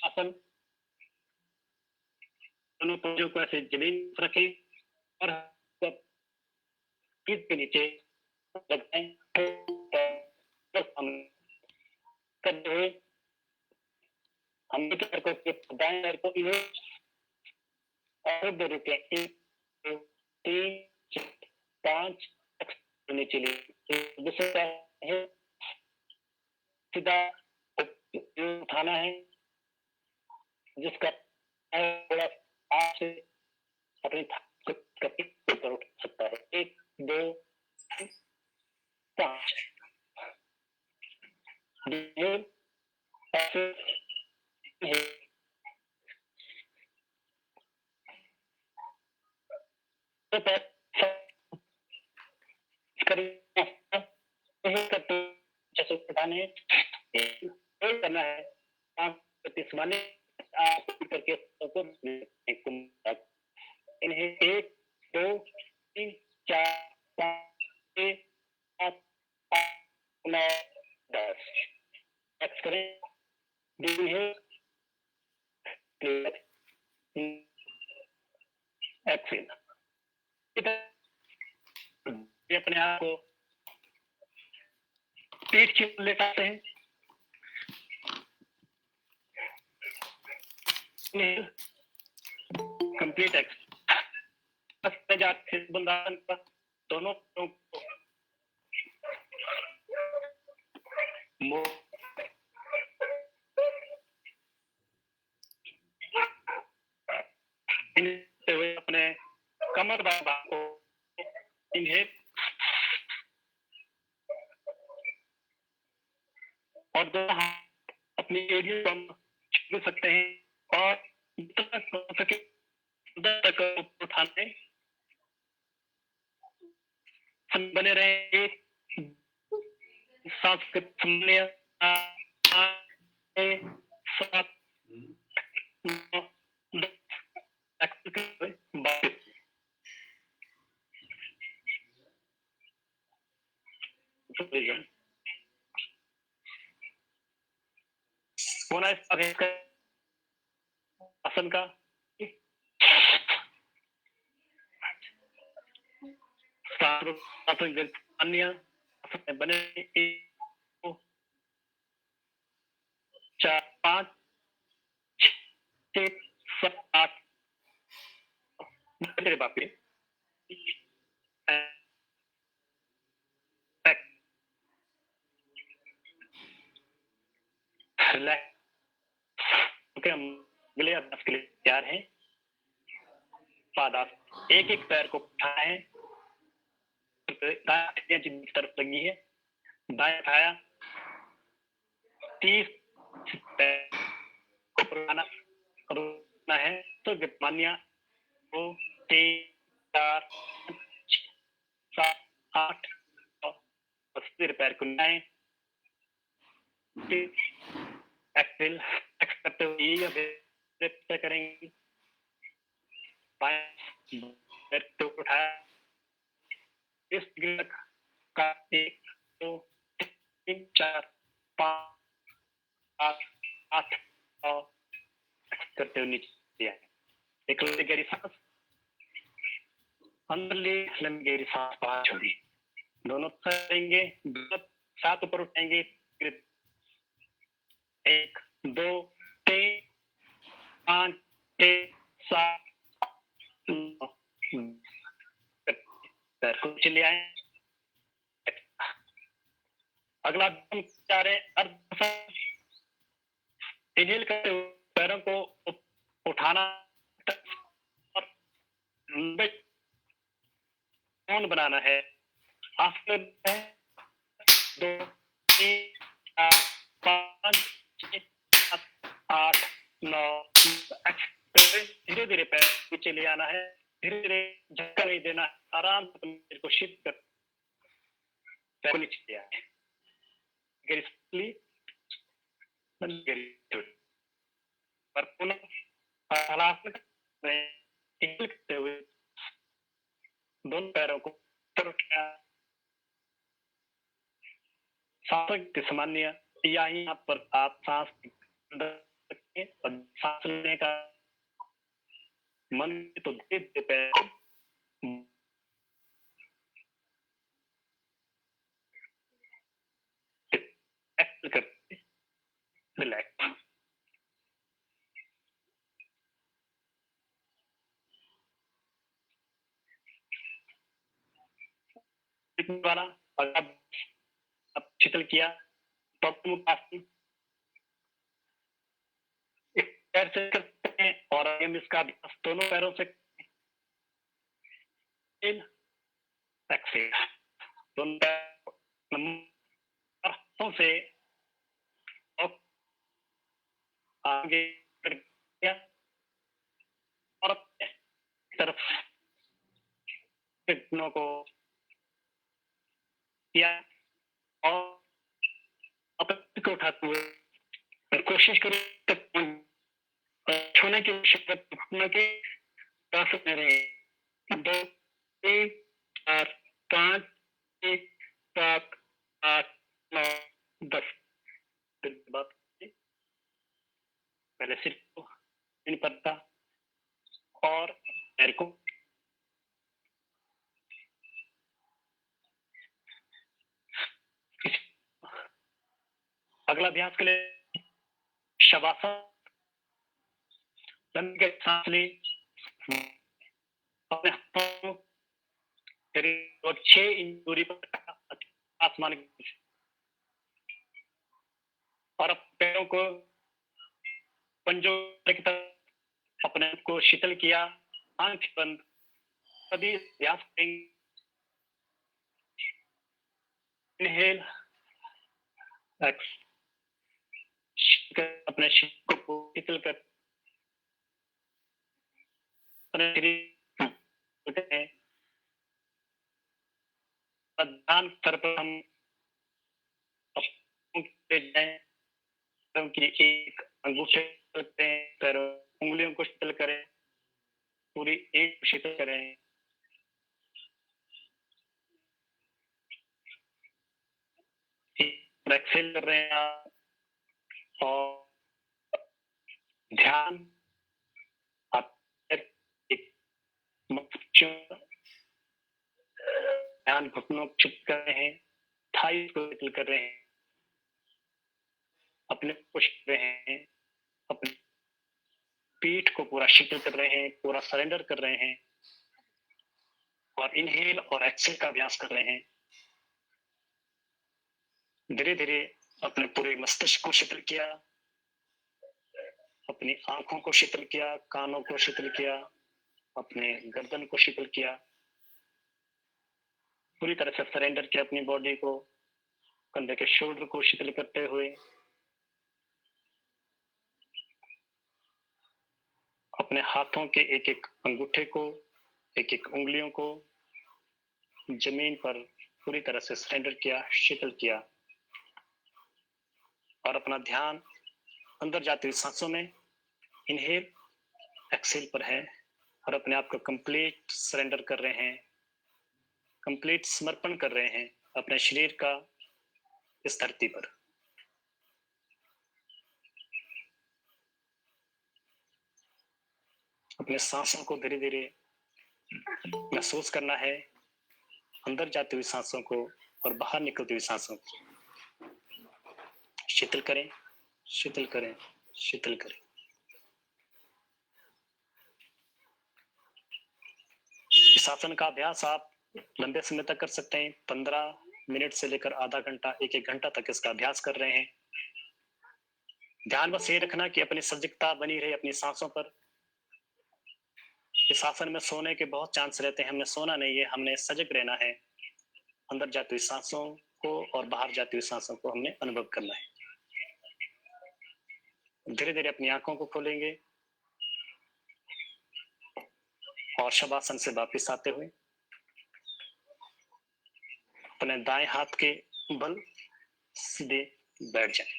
आसन दोनों पैरों को ऐसे जमीन पर रखें और पीठ के नीचे लगाएं करते हुए हम पैर को दाएं पैर को इन्हें और 2 रुपये 1 2 3 4 5 नीचे दूसरा है सीधा उठाना है जिसका थोड़ा आपसे अपने ऊपर उठ सकता है 1 2 5 करना है करके इन्हें 1 2 3 4 5 6 7 8 9 10 एक्स करें एक्सेल अपने आप को पीठ की लेटाते हैं कंप्लीट एक्स जाते बंदान का दोनों अपने कमर बाबा को इन्हें और दो अपनी एरिया को हम छू सकते हैं और तक उठाने बने रहे एक सांस के सामने 7 होना आसन का अन्य बने 1 2 4 5 6 7 8 तेरे बापे ओके, हम अगले अभ्यास के लिए तैयार हैं। पादास एक एक पैर को उठाए, दाएं की तरफ लगी है, दाएं उठाया, 30 पैर को रोकना है तो मान्या 2 3 4 7 8 9 पैर को लाएं, एक्सेल करते हुए ये करेंगे, पैर को उठाया, इस का 1 2 3 4 5 7 8 9 करते हुए नीचे आए। एक लंबी गहरी सांस अंदर ले, लंबी गहरी सांस बाहर छोड़िए। दोनों करेंगे, साथ ऊपर उठाएंगे, 1 2 3 5 6 7 पैर को चले आए। अगला हम जा रहे अर्ध इनहेल करते हुए पैरों को उठाना और कोण बनाना है। 2 3 4 5 6 7 8 9 धीरे धीरे पैर नीचे ले आना है, धीरे धीरे झटका नहीं देना, आराम से पैर को शिफ्ट कर पैर को नीचे ले आए। पर पुनः करते हुए दोनों पैरों को सामान्य या यहाँ पर आप सांस रखें और सांस लेने का मन तो दे पैर करते रिलैक्स। वाला अब शिथिल किया तो पैर से करते हैं और हम इसका अभ्यास दोनों पैरों से दोनों हाथों से आगे और तरफ घुटनों को किया और अपने को उठाते हुए कोशिश करो छूने की घुटनों के पास में रहे। 2 3 4 5 6 7 8 9 10 बात पहले सिर को इन पत्ता और पैर को अगला अभ्यास के लिए शवासन लंबी सांस ली, अपने हाथों और 6 इंच दूरी पर आसमान और पैरों को पंजों की तरफ अपने को शीतल किया, आंख बंद, सभी अभ्यास करेंगे। इनहेल अपने शरीर को शीतल कर ध्यान स्तर पर हम की एक अंगूठे करते हैं, पैरों उंगलियों को शीतल करें, पूरी एक शीतल करें। एक्सेल कर रहे हैं आप और ध्यान ध्यान घुटनों को शिथिल कर रहे हैं, थाई को शिथिल कर रहे हैं, अपने को शिथिल कर रहे हैं, अपने पीठ को पूरा शिथिल कर रहे हैं, पूरा सरेंडर कर रहे हैं और इनहेल और एक्सेल का अभ्यास कर रहे हैं। धीरे धीरे अपने पूरे मस्तिष्क को शिथिल किया, अपनी आंखों को शिथिल किया, कानों को शिथिल किया, अपने गर्दन को शिथिल किया, पूरी तरह से सरेंडर किया अपनी बॉडी को, कंधे के शोल्डर को शिथिल करते हुए अपने हाथों के एक एक अंगूठे को, एक एक उंगलियों को जमीन पर पूरी तरह से सरेंडर किया, शिथिल किया और अपना ध्यान अंदर जाती हुई सांसों में इनहेल एक्सेल पर है और अपने आप को कंप्लीट सरेंडर कर रहे हैं, कंप्लीट समर्पण कर रहे हैं अपने शरीर का इस धरती पर। अपने सांसों को धीरे धीरे महसूस करना है, अंदर जाती हुई सांसों को और बाहर निकलती हुई सांसों को। शिथिल करें, शिथिल करें, शिथिल करें। इस आसन का अभ्यास आप लंबे समय तक कर सकते हैं। 15 मिनट से लेकर आधा घंटा, 1 घंटा तक इसका अभ्यास कर रहे हैं। ध्यान बस ये रखना कि अपनी सजगता बनी रहे अपनी सांसों पर। इस आसन में सोने के बहुत चांस रहते हैं, हमने सोना नहीं है, हमने सजग रहना है। अंदर जाती हुई सांसों को और बाहर जाती हुई सांसों को हमने अनुभव करना है। धीरे धीरे अपनी आंखों को खोलेंगे और शवासन से वापस आते हुए अपने दाएं हाथ के बल सीधे बैठ जाएं।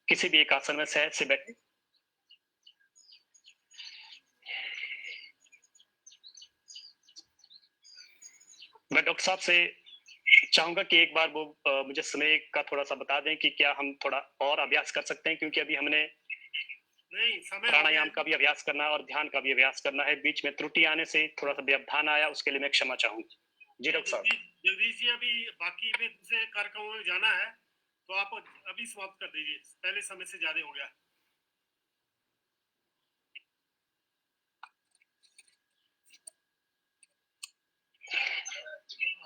किसी भी एक आसन में सहज से बैठे। मैं डॉक्टर साहब से चाहूंगा कि एक बार वो मुझे समय का थोड़ा सा बता दें कि क्या हम थोड़ा और अभ्यास कर सकते हैं, क्योंकि अभी हमने नहीं, समय प्राणायाम का भी अभ्यास करना है और ध्यान का भी अभ्यास करना है। बीच में त्रुटि आने से थोड़ा सा व्यवधान आया, उसके लिए मैं क्षमा चाहूंगी। जी डॉक्टर साहब। जगदीश जी, अभी बाकी में दूसरे कार्यक्रमों में जाना है तो आप अभी समाप्त कर दीजिए, पहले समय से ज्यादा हो गया।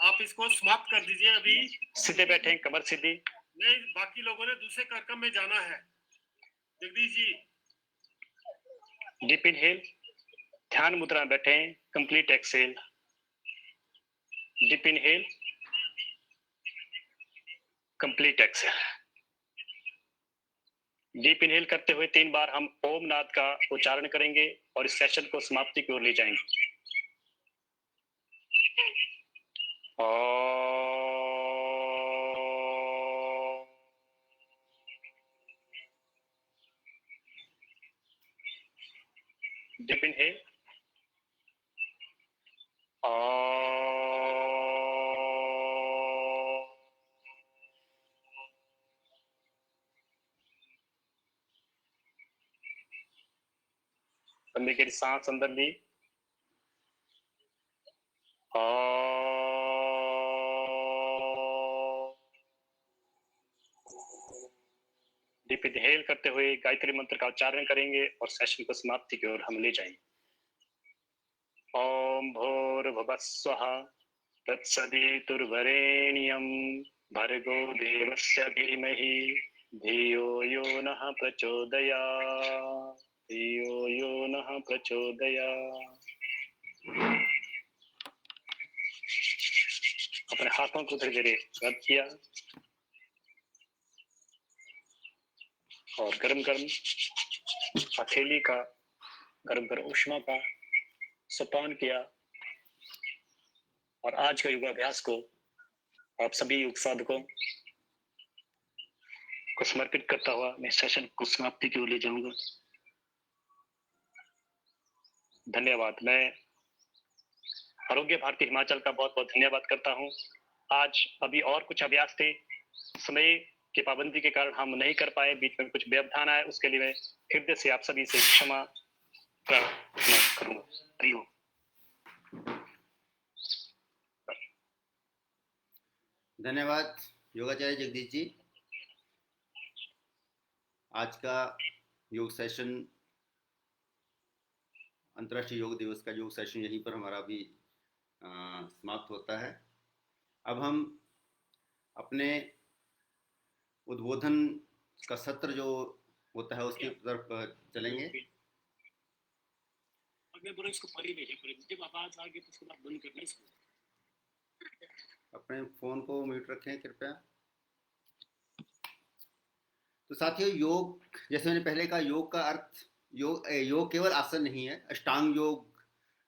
आप इसको समाप्त कर दीजिए अभी। सीधे बैठे, कमर सीधी। नहीं, बाकी लोगों ने दूसरे कार्यक्रम में जाना है। जगदीश जी, डीप इनहेल, ध्यान मुद्रा में बैठे, complete exhale. Deep inhale, complete exhale. Deep inhale करते हुए 3 बार हम ओम नाद का उच्चारण करेंगे और इस सेशन को समाप्ति की ओर ले जाएंगे। डीप इनहेल, लंबी गहरी सांस अंदर ली, डीप इनहेल करते हुए गायत्री मंत्र का उच्चारण करेंगे और सेशन को समाप्ति की ओर हम ले जाएंगे। ओम भूर्भुवः स्वः तत्सवितुर्वरेण्यं भर्गो देवस्य धीमहि धियो यो नः प्रचोदयात्, धियो यो नः प्रचोदयात्। अपने हाथों को धीरे धीरे रब किया और गरम गरम हथेली का गरम गरम उष्मा का सुपान किया और आज का योगाभ्यास को आप सभी योग साधकों को समर्पित करता हुआ मैं सेशन को समाप्ति की ओर ले जाऊंगा। धन्यवाद। मैं आरोग्य भारती हिमाचल का बहुत बहुत धन्यवाद करता हूं। आज अभी और कुछ अभ्यास थे, समय की पाबंदी के कारण हम नहीं कर पाए, बीच में कुछ व्यवधान आए, उसके लिए मैं हृदय से आप सभी से क्षमा प्रार्थना करूंगा। हरि ओम। धन्यवाद योगाचार्य जगदीश जी। आज का योग सेशन, अंतर्राष्ट्रीय योग दिवस का योग सेशन यहीं पर हमारा भी समाप्त होता है। अब हम अपने उद्बोधन का सत्र जो होता है उसकी तरफ चलेंगे। इसको पढ़ी नहीं, जब आवाज आ गई तो उसके बाद बंद करना इसको। अपने फोन को म्यूट रखें कृपया। तो साथियों, योग, जैसे मैंने पहले कहा, योग का अर्थ, योग केवल आसन नहीं है। अष्टांग योग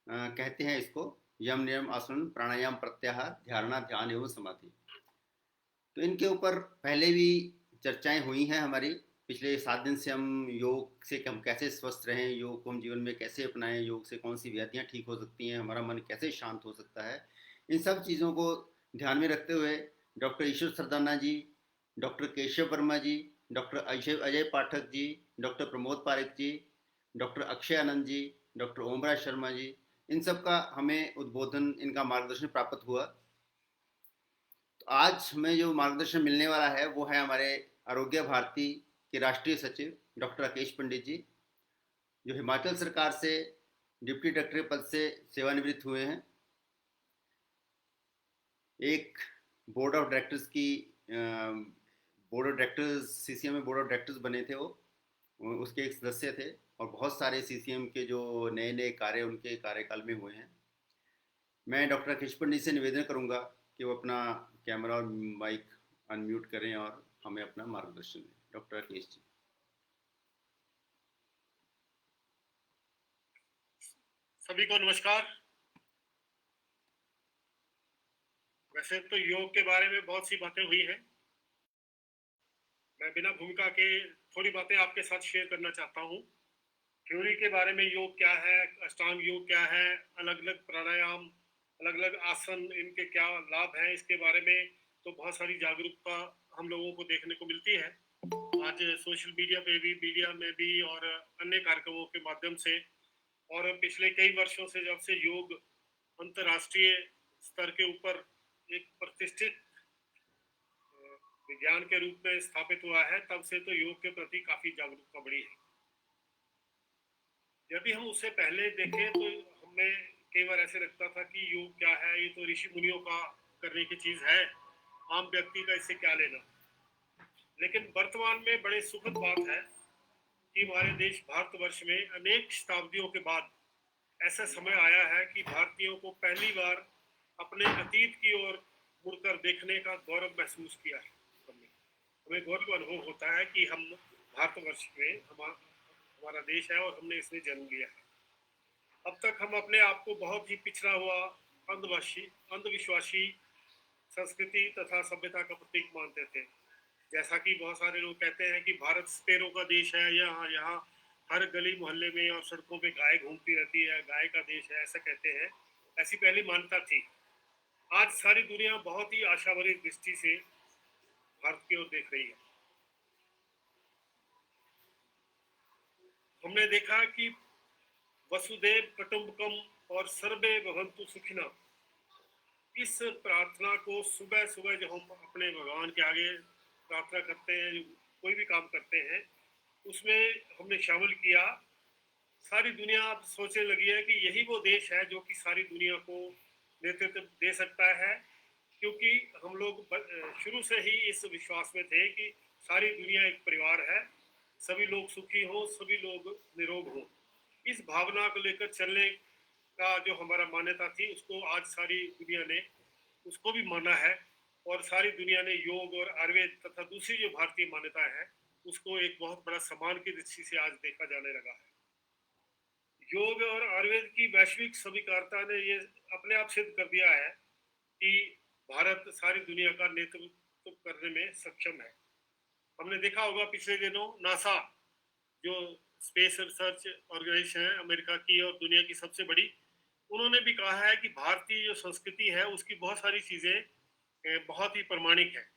कहते हैं इसको। यम, नियम, आसन, प्राणायाम, प्रत्याहार, धारणा, ध्यान एवं समाधि। तो इनके ऊपर पहले भी चर्चाएं हुई हैं हमारी। पिछले 7 दिन से हम योग से हम कैसे स्वस्थ रहें, योग को हम जीवन में कैसे अपनाएं, योग से कौन सी व्याधियां ठीक हो सकती हैं, हमारा मन कैसे शांत हो सकता है, इन सब चीज़ों को ध्यान में रखते हुए डॉक्टर ईश्वर सरदाना जी, डॉक्टर केशव वर्मा जी, डॉक्टर अजय पाठक जी, डॉक्टर प्रमोद पारिक जी, डॉक्टर अक्षय आनंद जी, डॉक्टर ओमराज शर्मा जी, इन सब का हमें उद्बोधन, इनका मार्गदर्शन प्राप्त हुआ। तो आज हमें जो मार्गदर्शन मिलने वाला है वो है हमारे आरोग्य भारती के राष्ट्रीय सचिव डॉक्टर राकेश पंडित जी, जो हिमाचल सरकार से डिप्टी डायरेक्टर पद से सेवानिवृत्त हुए हैं। एक बोर्ड ऑफ डायरेक्टर्स की बोर्ड ऑफ डायरेक्टर्स, सीसीएम में बोर्ड ऑफ डायरेक्टर्स बने थे वो, उसके एक सदस्य थे, और बहुत सारे सीसीएम के जो नए नए कार्य उनके कार्यकाल में हुए हैं। मैं डॉक्टर राकेश पंडित से निवेदन करूंगा कि वो अपना कैमरा और माइक अनम्यूट करें और हमें अपना मार्गदर्शन दें। डॉक्टर राकेश जी। सभी को नमस्कार। वैसे तो योग के बारे में बहुत सी बातें हुई हैं। मैं बिना भूमिका के थोड़ी बातें आपके साथ शेयर करना चाहता हूँ। थ्योरी के बारे में योग क्या है, अष्टांग योग क्या है, अलग अलग प्राणायाम, अलग अलग आसन, इनके क्या लाभ हैं, इसके बारे में तो बहुत सारी जागरूकता हम लोगों को देखने को मिलती है आज सोशल मीडिया पे भी, मीडिया में भी, और अन्य कार्यक्रमों के माध्यम से। और पिछले कई वर्षों से जब से योग अंतर्राष्ट्रीय स्तर के ऊपर एक प्रतिष्ठित विज्ञान के रूप में स्थापित हुआ है, तब से तो योग के प्रति काफी जागरूकता बढ़ी है। यदि हम उससे पहले देखें तो हमें कई बार ऐसे लगता था कि योग क्या है, ये तो ऋषि मुनियों का करने की चीज है, आम व्यक्ति का इससे क्या लेना। लेकिन वर्तमान में बड़े सुखद बात है कि हमारे देश भारतवर्ष में अनेक शताब्दियों के बाद ऐसा समय आया है कि भारतीयों को पहली बार अपने अतीत की ओर मुड़कर देखने का गौरव महसूस किया है। हमें गौरव अनुभव होता है कि हम भारतवर्ष में हमारा देश है और हमने इसमें जन्म लिया है। अब तक हम अपने आप को बहुत ही पिछड़ा हुआ, अंधविश्वासी संस्कृति तथा सभ्यता का प्रतीक मानते थे। जैसा कि बहुत सारे लोग कहते हैं कि भारत स्पेरो का देश है, यहाँ हर गली मोहल्ले में और सड़कों पे गाय घूमती रहती है, गाय का देश है, ऐसा कहते हैं। ऐसी पहली मान्यता थी। आज सारी दुनिया बहुत ही आशा भरी दृष्टि से भारत की ओर देख रही है। हमने देखा कि वसुदेव कुटुंबकम और सर्वे भवन्तु सुखिनः, इस प्रार्थना को सुबह सुबह जब हम अपने भगवान के आगे प्रार्थना करते हैं, कोई भी काम करते हैं, उसमें हमने शामिल किया। सारी दुनिया अब सोचने लगी है कि यही वो देश है जो कि सारी दुनिया को नेतृत्व दे सकता है, क्योंकि हम लोग शुरू से ही इस विश्वास में थे कि सारी दुनिया एक परिवार है, सभी लोग सुखी हो, सभी लोग निरोग हो। इस भावना को लेकर चलने का जो हमारा मान्यता थी, उसको आज सारी दुनिया ने उसको भी माना है, और सारी दुनिया ने योग और आयुर्वेद तथा दूसरी जो भारतीय मान्यता है उसको एक बहुत बड़ा सम्मान की दृष्टि से आज देखा जाने लगा है। योग और आयुर्वेद की वैश्विक स्वीकार्यता ने ये अपने आप सिद्ध कर दिया है कि भारत सारी दुनिया का नेतृत्व करने में सक्षम है। हमने देखा होगा पिछले दिनों नासा, जो स्पेस रिसर्च ऑर्गेनाइजेशन है अमेरिका की और दुनिया की सबसे बड़ी, उन्होंने भी कहा है कि भारतीय जो संस्कृति है उसकी बहुत सारी चीजें बहुत ही प्रामाणिक है।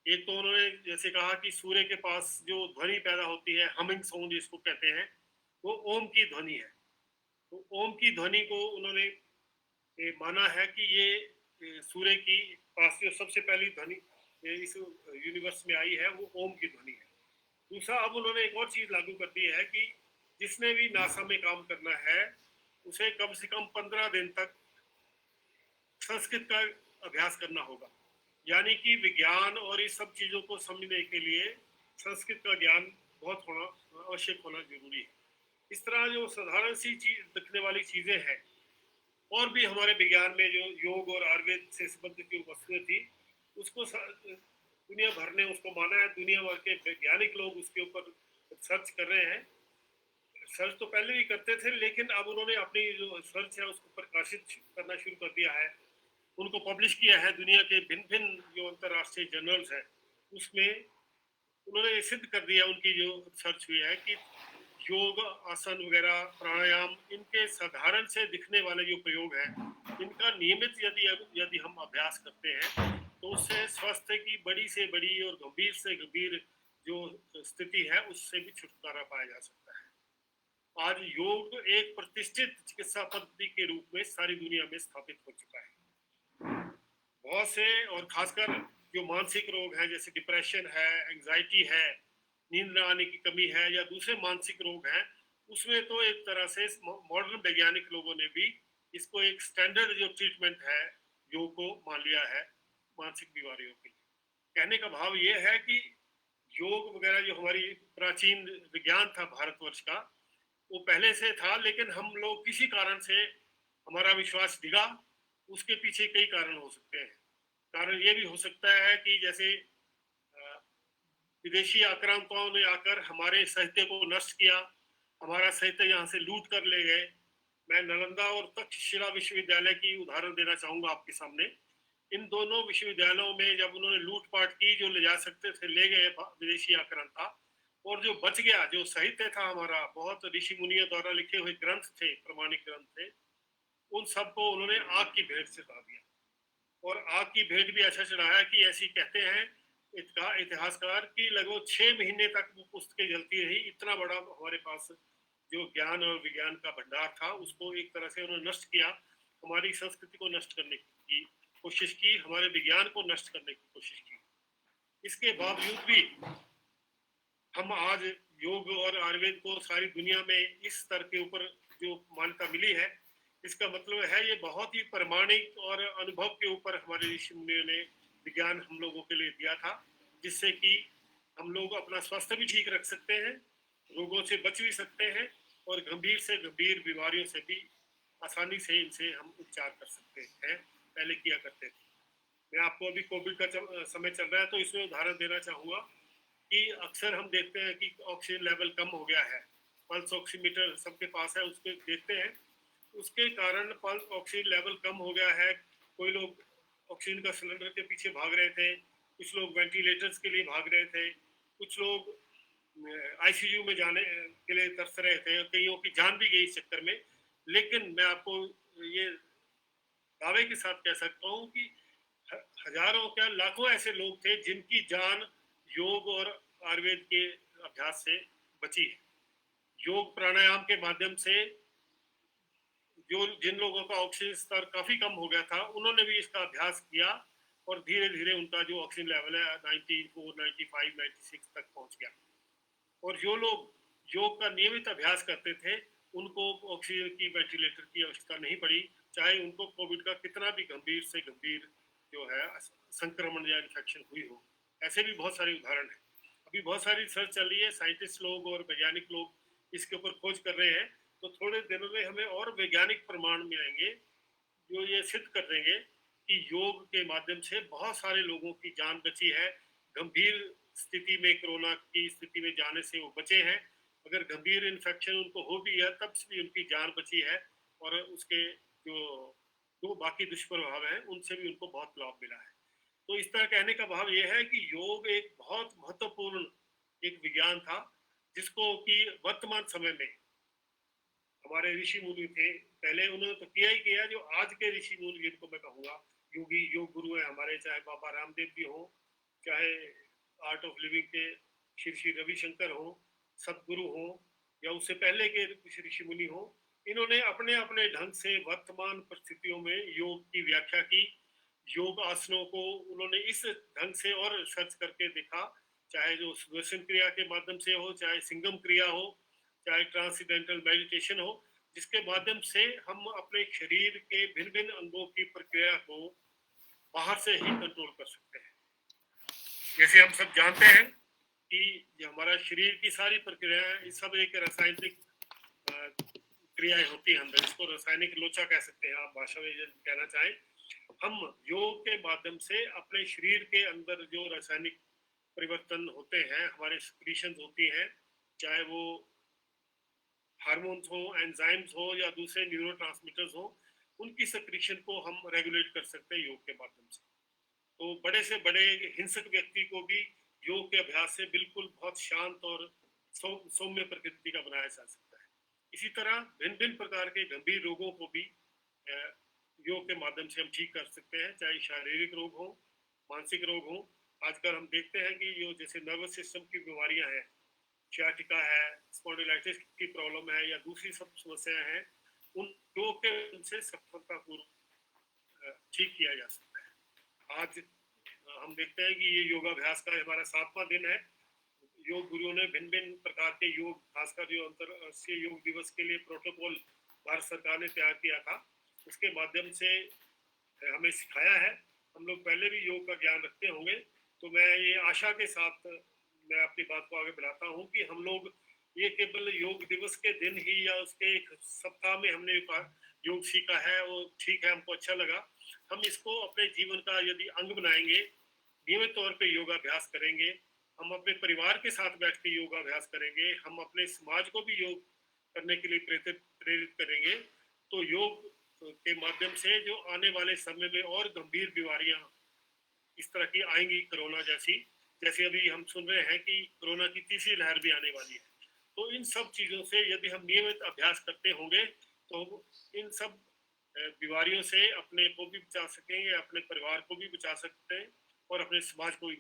एक तो उन्होंने जैसे कहा कि सूर्य के पास जो ध्वनि पैदा होती है, हमिंग साउंड जिसको कहते हैं, वो ओम की ध्वनि है। तो ओम की ध्वनि को उन्होंने माना है कि ये सूर्य की पास जो सबसे पहली ध्वनि इस यूनिवर्स में आई है वो ओम की ध्वनि है। दूसरा, अब उन्होंने एक और चीज लागू कर दी है कि जिसने भी नासा में काम करना है उसे कम से कम 15 दिन तक संस्कृत का अभ्यास करना होगा। यानी कि विज्ञान और इस सब चीजों को समझने के लिए संस्कृत का ज्ञान बहुत होना आवश्यक होना जरूरी है। इस तरह जो साधारण सी चीज दिखने वाली चीजें हैं, और भी हमारे विज्ञान में जो योग और आयुर्वेद से संबंधित जो वस्तुएं थी, उसको दुनिया भर ने उसको माना है। दुनिया भर के वैज्ञानिक लोग उसके ऊपर सर्च कर रहे हैं। सर्च तो पहले भी करते थे, लेकिन अब उन्होंने अपनी जो सर्च है उसको प्रकाशित करना शुरू कर दिया है, उनको पब्लिश किया है। दुनिया के भिन्न भिन्न जो अंतर्राष्ट्रीय जर्नल्स हैं उसमें उन्होंने सिद्ध कर दिया, उनकी जो सर्च हुई है, कि योग, आसन वगैरह, प्राणायाम, इनके साधारण से दिखने वाले जो प्रयोग हैं, इनका नियमित यदि हम अभ्यास करते हैं तो उससे स्वास्थ्य की बड़ी से बड़ी और गंभीर से गंभीर जो स्थिति है उससे भी छुटकारा पाया जा सकता है। आज योग एक प्रतिष्ठित चिकित्सा पद्धति के रूप में सारी दुनिया में स्थापित हो चुका है। बहुत से, और खासकर जो मानसिक रोग हैं जैसे डिप्रेशन है, एंजाइटी है, नींद न आने की कमी है, या दूसरे मानसिक रोग हैं, उसमें तो एक तरह से मॉडर्न वैज्ञानिक लोगों ने भी इसको एक स्टैंडर्ड जो ट्रीटमेंट है योग को मान लिया है मानसिक बीमारियों के लिए। कहने का भाव ये है कि योग वगैरह जो हमारी प्राचीन विज्ञान था भारतवर्ष का, वो पहले से था, लेकिन हम लोग किसी कारण से हमारा विश्वास डिगा। उसके पीछे कई कारण हो सकते हैं। कारण ये भी हो सकता है कि जैसे विदेशी आक्रांताओं ने आकर हमारे साहित्य को नष्ट किया, हमारा साहित्य यहाँ से लूट कर ले गए। मैं नालंदा और तक्षशिला विश्वविद्यालय की उदाहरण देना चाहूंगा आपके सामने। इन दोनों विश्वविद्यालयों में जब उन्होंने लूटपाट की, जो ले जा सकते थे ले गए विदेशी आक्रांता, और जो बच गया, जो साहित्य था हमारा, बहुत ऋषि मुनियों द्वारा लिखे हुए ग्रंथ थे, प्रमाणिक ग्रंथ थे, उन सबको उन्होंने आग की भेंट चढ़ा दिया। और आग की भेंट भी ऐसा चढ़ाया कि ऐसी कहते हैं इतिहासकार कि लगभग 6 महीने तक वो पुस्तकें जलती रही। इतना बड़ा हमारे पास जो ज्ञान और विज्ञान का भंडार था उसको एक तरह से उन्होंने नष्ट किया, हमारी संस्कृति को नष्ट करने की कोशिश की, हमारे विज्ञान को नष्ट करने की कोशिश की। इसके बावजूद भी हम आज योग और आयुर्वेद को सारी दुनिया में इस स्तर के ऊपर जो मान्यता मिली है, इसका मतलब है ये बहुत ही प्रामाणिक और अनुभव के ऊपर हमारे ऋषि मुनियों ने विज्ञान हम लोगों के लिए दिया था, जिससे कि हम लोग अपना स्वास्थ्य भी ठीक रख सकते हैं, रोगों से बच भी सकते हैं, और गंभीर से गंभीर बीमारियों से भी आसानी से इनसे हम उपचार कर सकते हैं, पहले किया करते थे। मैं आपको अभी कोविड का समय चल रहा है तो इसमें उदाहरण देना चाहूँगा कि अक्सर हम देखते हैं कि ऑक्सीजन लेवल कम हो गया है, पल्स ऑक्सीमीटर सबके पास है, उसके देखते हैं, उसके कारण पल्स ऑक्सीजन लेवल कम हो गया है। कोई लोग ऑक्सीजन का सिलेंडर के पीछे भाग रहे थे, कुछ लोग वेंटिलेटर्स के लिए भाग रहे थे, कुछ लोग आईसीयू में जाने के लिए तरस रहे थे, कईयों की जान भी गई इस चक्कर में। लेकिन मैं आपको ये दावे के साथ कह सकता हूँ कि हजारों क्या लाखों ऐसे लोग थे जिनकी जान योग और आयुर्वेद के अभ्यास से बची है। योग प्राणायाम के माध्यम से जो जिन लोगों का ऑक्सीजन स्तर काफी कम हो गया था, उन्होंने भी इसका अभ्यास किया और धीरे धीरे उनका जो ऑक्सीजन लेवल है 94, 95, 96 तक पहुंच गया। और जो लोग योग का नियमित अभ्यास करते थे उनको ऑक्सीजन की, वेंटिलेटर की आवश्यकता नहीं पड़ी, चाहे उनको कोविड का कितना भी गंभीर से गंभीर जो है संक्रमण या इन्फेक्शन हुई हो। ऐसे भी बहुत सारे उदाहरण हैं। अभी बहुत सारी रिसर्च चल रही है, साइंटिस्ट लोग और वैज्ञानिक लोग इसके ऊपर खोज कर रहे हैं। तो थोड़े दिनों में हमें और वैज्ञानिक प्रमाण मिलेंगे जो ये सिद्ध कर देंगे कि योग के माध्यम से बहुत सारे लोगों की जान बची है। गंभीर स्थिति में, कोरोना की स्थिति में जाने से वो बचे हैं। अगर गंभीर इन्फेक्शन उनको हो भी है तब भी उनकी जान बची है, और उसके जो बाकी दुष्प्रभाव हैं उनसे भी उनको बहुत लाभ मिला है। तो इस तरह कहने का भाव यह है कि योग एक बहुत महत्वपूर्ण एक विज्ञान था, जिसको कि वर्तमान समय में हमारे ऋषि मुनि थे, पहले उन्होंने तो किया ही किया, जो आज के ऋषि मुनि जिनको मैं कहूँगा योगी योग गुरु हैं हमारे, चाहे बाबा रामदेव जी हो, चाहे आर्ट ऑफ लिविंग के श्री श्री रविशंकर हो, सदगुरु हो, या उससे पहले के कुछ ऋषि मुनि हो, इन्होंने अपने अपने ढंग से वर्तमान परिस्थितियों में योग की व्याख्या की। योग आसनों को उन्होंने इस ढंग से और सर्च करके देखा, चाहे जो सुदर्शन क्रिया के माध्यम से हो, चाहे सिंगम क्रिया हो, चाहे ट्रांसडेंटल मेडिटेशन हो, जिसके माध्यम से हम अपने शरीर के भिन्न भिन्न अंगों की प्रक्रिया को बाहर से ही कंट्रोल कर सकते हैं। जैसे हम सब जानते हैं कि जो हमारा शरीर की सारी प्रक्रियाएं सब एक रासायनिक क्रियाएं होती हैं अंदर, इसको रासायनिक लोचा कह सकते हैं आप भाषा में कहना चाहें। हम योग के माध्यम से अपने शरीर के अंदर जो रासायनिक परिवर्तन होते हैं, हमारे सिक्रीशंस होती हैं, चाहे वो हार्मोन्स हो, एंजाइम्स हो, या दूसरे न्यूरोट्रांसमीटर्स हो, उनकी सिक्रीशन को हम रेगुलेट कर सकते हैं योग के माध्यम से। तो बड़े से बड़े हिंसक व्यक्ति को भी योग के अभ्यास से बिल्कुल बहुत शांत और सौम्य प्रकृति का बनाया जा सकता है। इसी तरह भिन्न भिन्न प्रकार के गंभीर रोगों को भी योग के माध्यम से हम ठीक कर सकते हैं, चाहे शारीरिक रोग हो, मानसिक रोग हो। आजकल हम देखते हैं कि जो जैसे नर्वस सिस्टम की बीमारियां हैं, सियाटिका है, स्पॉन्डिलाइटिस की प्रॉब्लम है, या दूसरी सब समस्याएं हैं, उन योग के उनसे सफलतापूर्वक ठीक किया जा सकता है। आज हम देखते हैं कि ये योगाभ्यास का हमारा 7वां दिन है। योग गुरुओं ने भिन्न भिन्न प्रकार के योग, खासकर जो अंतर्राष्ट्रीय योग दिवस के लिए प्रोटोकॉल भारत सरकार ने तैयार किया था, उसके माध्यम से हमें सिखाया है। हम लोग पहले भी योग का ज्ञान रखते होंगे, तो मैं ये आशा के साथ मैं अपनी बात को आगे बढ़ाता हूँ कि हम लोग ये केवल योग दिवस के दिन ही या उसके एक सप्ताह में हमने योग सीखा है, वो ठीक है, हमको अच्छा लगा। हम इसको अपने जीवन का यदि अंग बनाएंगे, नियमित तौर पे योगाभ्यास करेंगे, हम अपने परिवार के साथ बैठ के योगाभ्यास करेंगे, हम अपने समाज को भी योग करने के लिए प्रेरित करेंगे, तो योग के माध्यम से जो आने वाले समय में और गंभीर बीमारियां इस तरह की आएंगी, कोरोना जैसे अभी हम सुन रहे हैं कि कोरोना की तीसरी लहर भी आने वाली है, तो इन सब चीजों से यदि हम नियमित अभ्यास करते होंगे तो इन सब बीमारियों से अपने को भी बचा सकेंगे, अपने परिवार को भी बचा सकते हैं और अपने समाज को भी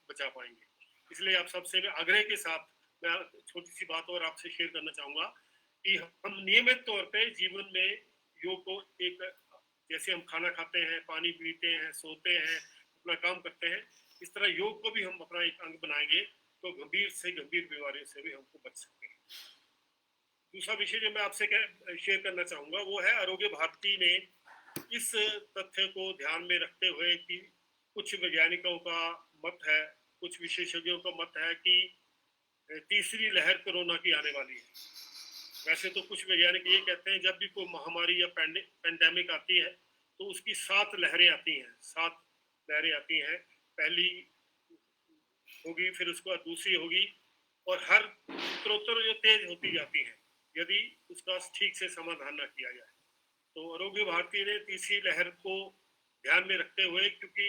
बचा पाएंगे। इसलिए आप सबसे मैं आग्रह के साथ मैं छोटी सी बात और आपसे शेयर करना चाहूंगा कि हम नियमित तौर पे जीवन में योग को एक, जैसे हम खाना खाते हैं, पानी पीते हैं, सोते हैं, अपना काम करते हैं, इस तरह योग को भी हम अपना एक अंग बनाएंगे तो गंभीर से गंभीर बीमारियों से भी हमको बच सकते हैं। दूसरा विषय जो मैं आपसे शेयर करना चाहूंगा वो है, आरोग्य भारती ने इस तथ्य को ध्यान में रखते हुए कि कुछ वैज्ञानिकों का मत है, कुछ विशेषज्ञों का मत है कि तीसरी लहर कोरोना की आने वाली है। वैसे तो कुछ वैज्ञानिक ये कहते हैं जब भी कोई महामारी या पेंडेमिक आती है तो उसकी 7 लहरें आती हैं, 7 लहरें आती हैं। पहली होगी, फिर उसके बाद दूसरी होगी, और हर उत्तरोत्तर जो तेज होती जाती है यदि उसका ठीक से समाधान न किया जाए। तो आरोग्य भारती ने तीसरी लहर को ध्यान में रखते हुए, क्योंकि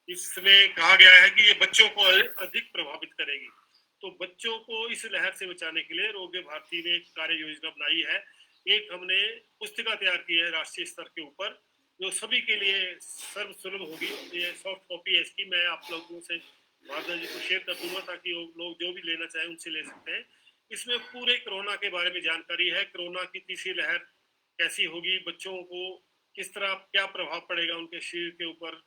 इसमें कहा गया है कि ये बच्चों को अधिक प्रभावित करेगी, तो बच्चों को इस लहर से बचाने के लिए आरोग्य भारती ने एक कार्य योजना बनाई है। एक हमने पुस्तिका तैयार की है राष्ट्रीय स्तर के ऊपर, जो सभी के लिए सर्वसुलभ होगी। ये सॉफ्ट कॉपी है इसकी, मैं आप लोगों से भारद्वाज जी को शेयर कर दूंगा ताकि लोग जो भी लेना चाहें उनसे ले सकते हैं। इसमें पूरे कोरोना के बारे में जानकारी है, कोरोना की तीसरी लहर कैसी होगी, बच्चों को किस तरह क्या प्रभाव पड़ेगा उनके शरीर के ऊपर,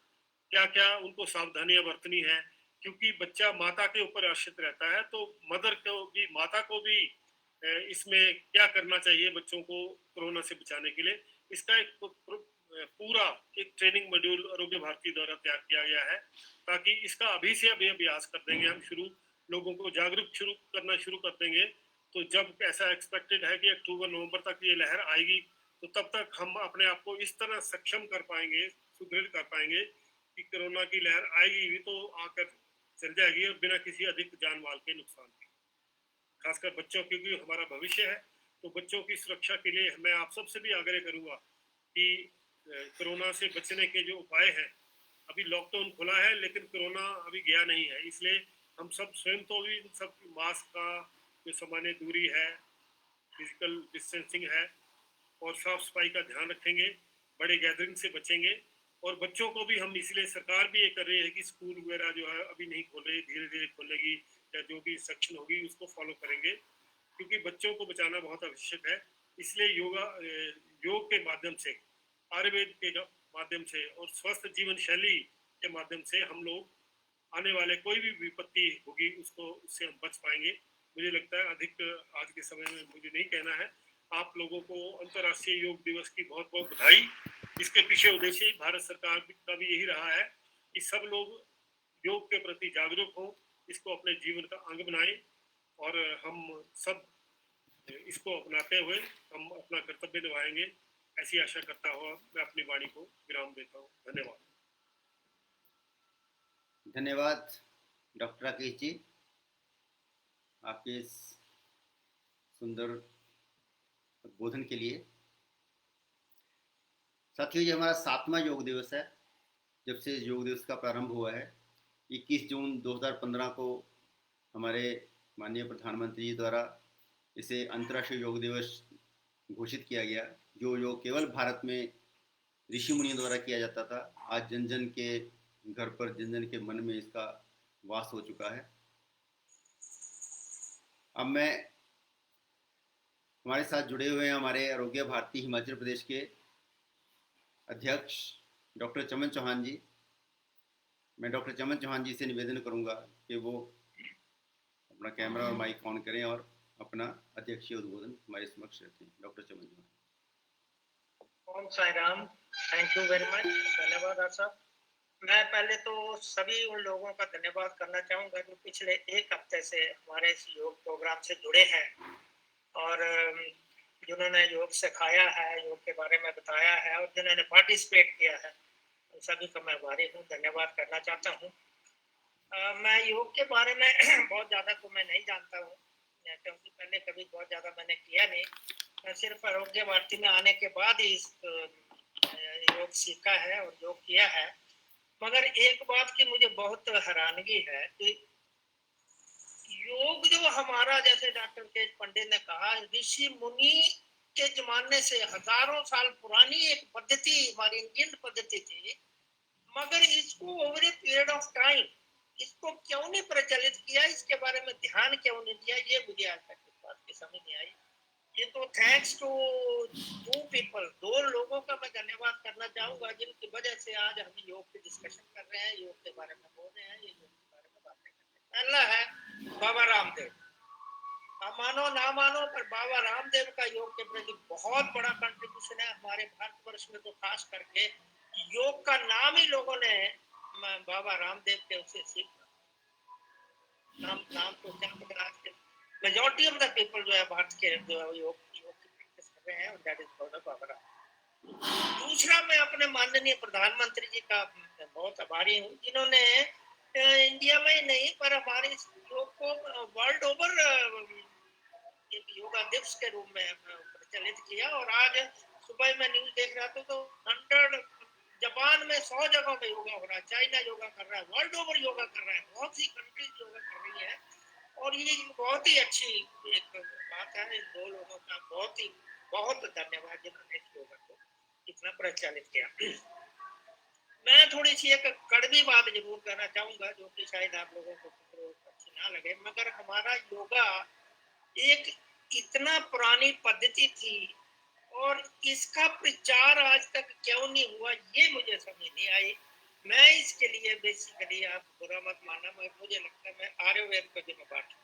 क्या क्या उनको सावधानियां बरतनी है, क्योंकि बच्चा माता के ऊपर आश्रित रहता है, तो माता को भी इसमें क्या करना चाहिए बच्चों को कोरोना से बचाने के लिए, इसका एक पूरा एक ट्रेनिंग मॉड्यूल आरोग्य भारती द्वारा तैयार किया गया है, ताकि इसका अभी से अभी अभ्यास कर देंगे हम, लोगों को जागरूक करना शुरू कर देंगे, तो जब ऐसा एक्सपेक्टेड है कि अक्टूबर नवंबर तक ये लहर आएगी, तो तब तक हम अपने आप को इस तरह सक्षम कर पाएंगे, सुदृढ़ कर पाएंगे कि कोरोना की लहर आएगी भी तो आकर चल जाएगी और बिना किसी अधिक जान माल के नुकसान के। खासकर बच्चों, क्योंकि हमारा भविष्य है, तो बच्चों की सुरक्षा के लिए मैं आप सबसे भी आग्रह करूंगा कि कोरोना से बचने के जो उपाय हैं, अभी लॉकडाउन खुला है लेकिन कोरोना अभी गया नहीं है, इसलिए हम सब स्वयं तो भी सब मास्क का जो सामान्य दूरी है, फिजिकल डिस्टेंसिंग है और साफ सफाई का ध्यान रखेंगे, बड़े गैदरिंग से बचेंगे, और बच्चों को भी हम इसलिए सरकार भी ये कर रही है कि स्कूल वगैरह जो है अभी नहीं खोले, धीरे धीरे खोलेगी या जो भी सेक्शन होगी उसको फॉलो करेंगे, क्योंकि बच्चों को बचाना बहुत आवश्यक है। इसलिए योग के माध्यम से, आयुर्वेद के माध्यम से और स्वस्थ जीवन शैली के माध्यम से हम लोग आने वाले कोई भी विपत्ति होगी उससे हम बच पाएंगे। मुझे लगता है अधिक आज के समय में मुझे नहीं कहना है। आप लोगों को अंतर्राष्ट्रीय योग दिवस की बहुत बहुत बधाई। इसके पीछे उद्देश्य भारत सरकार का भी यही रहा है कि सब लोग योग के प्रति जागरूक हों, इसको अपने जीवन का अंग बनाएं और हम सब इसको अपनाते हुए हम अपना कर्तव्य निभाएंगे। ऐसी आशा करता हुआ मैं अपनी वाणी को विराम देता हूँ। धन्यवाद। धन्यवाद डॉक्टर राकेश जी, आपके इस सुंदर उद्बोधन के लिए। साथियों, ये हमारा 7वां योग दिवस है जब से योग दिवस का प्रारंभ हुआ है। 21 जून 2015 को हमारे माननीय प्रधानमंत्री जी द्वारा इसे अंतर्राष्ट्रीय योग दिवस घोषित किया गया। जो योग केवल भारत में ऋषि मुनियों द्वारा किया जाता था, आज जन जन के घर पर, जन जन के मन में इसका वास हो चुका है। अब मैं हमारे साथ जुड़े हुए हैं हमारे आरोग्य भारती हिमाचल प्रदेश के अध्यक्ष डॉक्टर चमन चौहान जी। मैं डॉक्टर चमन चौहान जी से निवेदन करूंगा कि वो अपना कैमरा और माइक ऑन करें और अपना अध्यक्षीय उद्बोधन हमारे समक्ष रखें। Doctor Chaman Chauhan. Om Sai Ram. Thank you very much. धन्यवाद आप सब। मैं पहले तो सभी उन लोगों का धन्यवाद करना चाहूँगा जो पिछले एक हफ्ते से हमारे इस योग प्रोग्राम से जुड़े हैं और जिन्होंने योग सिखाया है, योग के बारे में बताया है और जिन्होंने पार्टिसिपेट किया है, उन सभी का मैं आभारी हूँ, धन्यवाद करना चाहता हूँ। मैं योग के बारे में बहुत ज़्यादा तो मैं नहीं जानता हूँ, क्योंकि पहले कभी बहुत ज़्यादा मैंने किया नहीं। मैं सिर्फ आरोग्य भारती में आने के बाद ही योग सीखा है और योग किया है। मगर एक बात की मुझे बहुत हैरानगी है कि योग जो हमारा, जैसे डॉक्टर के पंडित ने कहा, ऋषि मुनि के जमाने से हजारों साल पुरानी एक पद्धति, हमारी इंडियन पद्धति थी, मगर इसको over a period of time इसको क्यों नहीं प्रचलित किया, इसके बारे में ध्यान क्यों नहीं दिया, ये मुझे आज तक इस बात की समझ नहीं आई। ये तो थैंक्स टू टू पीपल, दो लोगों का मैं धन्यवाद करना चाहूंगा जिनकी वजह से आज हम योग की डिस्कशन कर रहे हैं, योग के बारे में बोल रहे हैं, ये योग के बारे में बातें कर रहे हैं। पहला है बाबा रामदेव। आप मानो ना मानो पर बाबा रामदेव का योग के प्रति बहुत बड़ा कंट्रीब्यूशन है हमारे भारतवर्ष में। तो खास करके योग का नाम ही लोगों ने बाबा रामदेव के उसे सीखा। नाम तो क्या पता, आज के मेजॉरिटी ऑफ द पीपल जो है भारत के जो है योग की प्रैक्टिस कर रहे हैं, और दैट इज बाबा रामदेव। दूसरा, मैं अपने माननीय प्रधानमंत्री जी का बहुत आभारी हूँ जिन्होंने इंडिया में ही नहीं पर हमारे योग को वर्ल्ड ओवर एक योगा दिवस के रूप में प्रचलित किया। और आज सुबह मैं न्यूज देख रहा था तो 100 जापान में 100 जगहों पे योगा हो रहा है, चाइना योगा कर रहा है, वर्ल्ड ओवर योगा कर रहा है, बहुत सी कंट्रीज योगा कर रही है। और ये बहुत ही अच्छी एक बात है। इन दो लोगों का बहुत धन्यवाद जिन्होंने इस योगा को इतना प्रचलित किया। मैं थोड़ी सी एक कड़वी बात जरूर कहना चाहूंगा जो कि शायद आप लोगों को अच्छी ना लगे, मगर हमारा योगा एक इतना पुरानी पद्धति थी और इसका प्रचार आज तक क्यों नहीं हुआ, ये मुझे समझ नहीं आई। मैं इसके लिए बेसिकली, आप बुरा मत मानना, मुझे लगता है मैं आयुर्वेद को जिम्मेदार हूँ।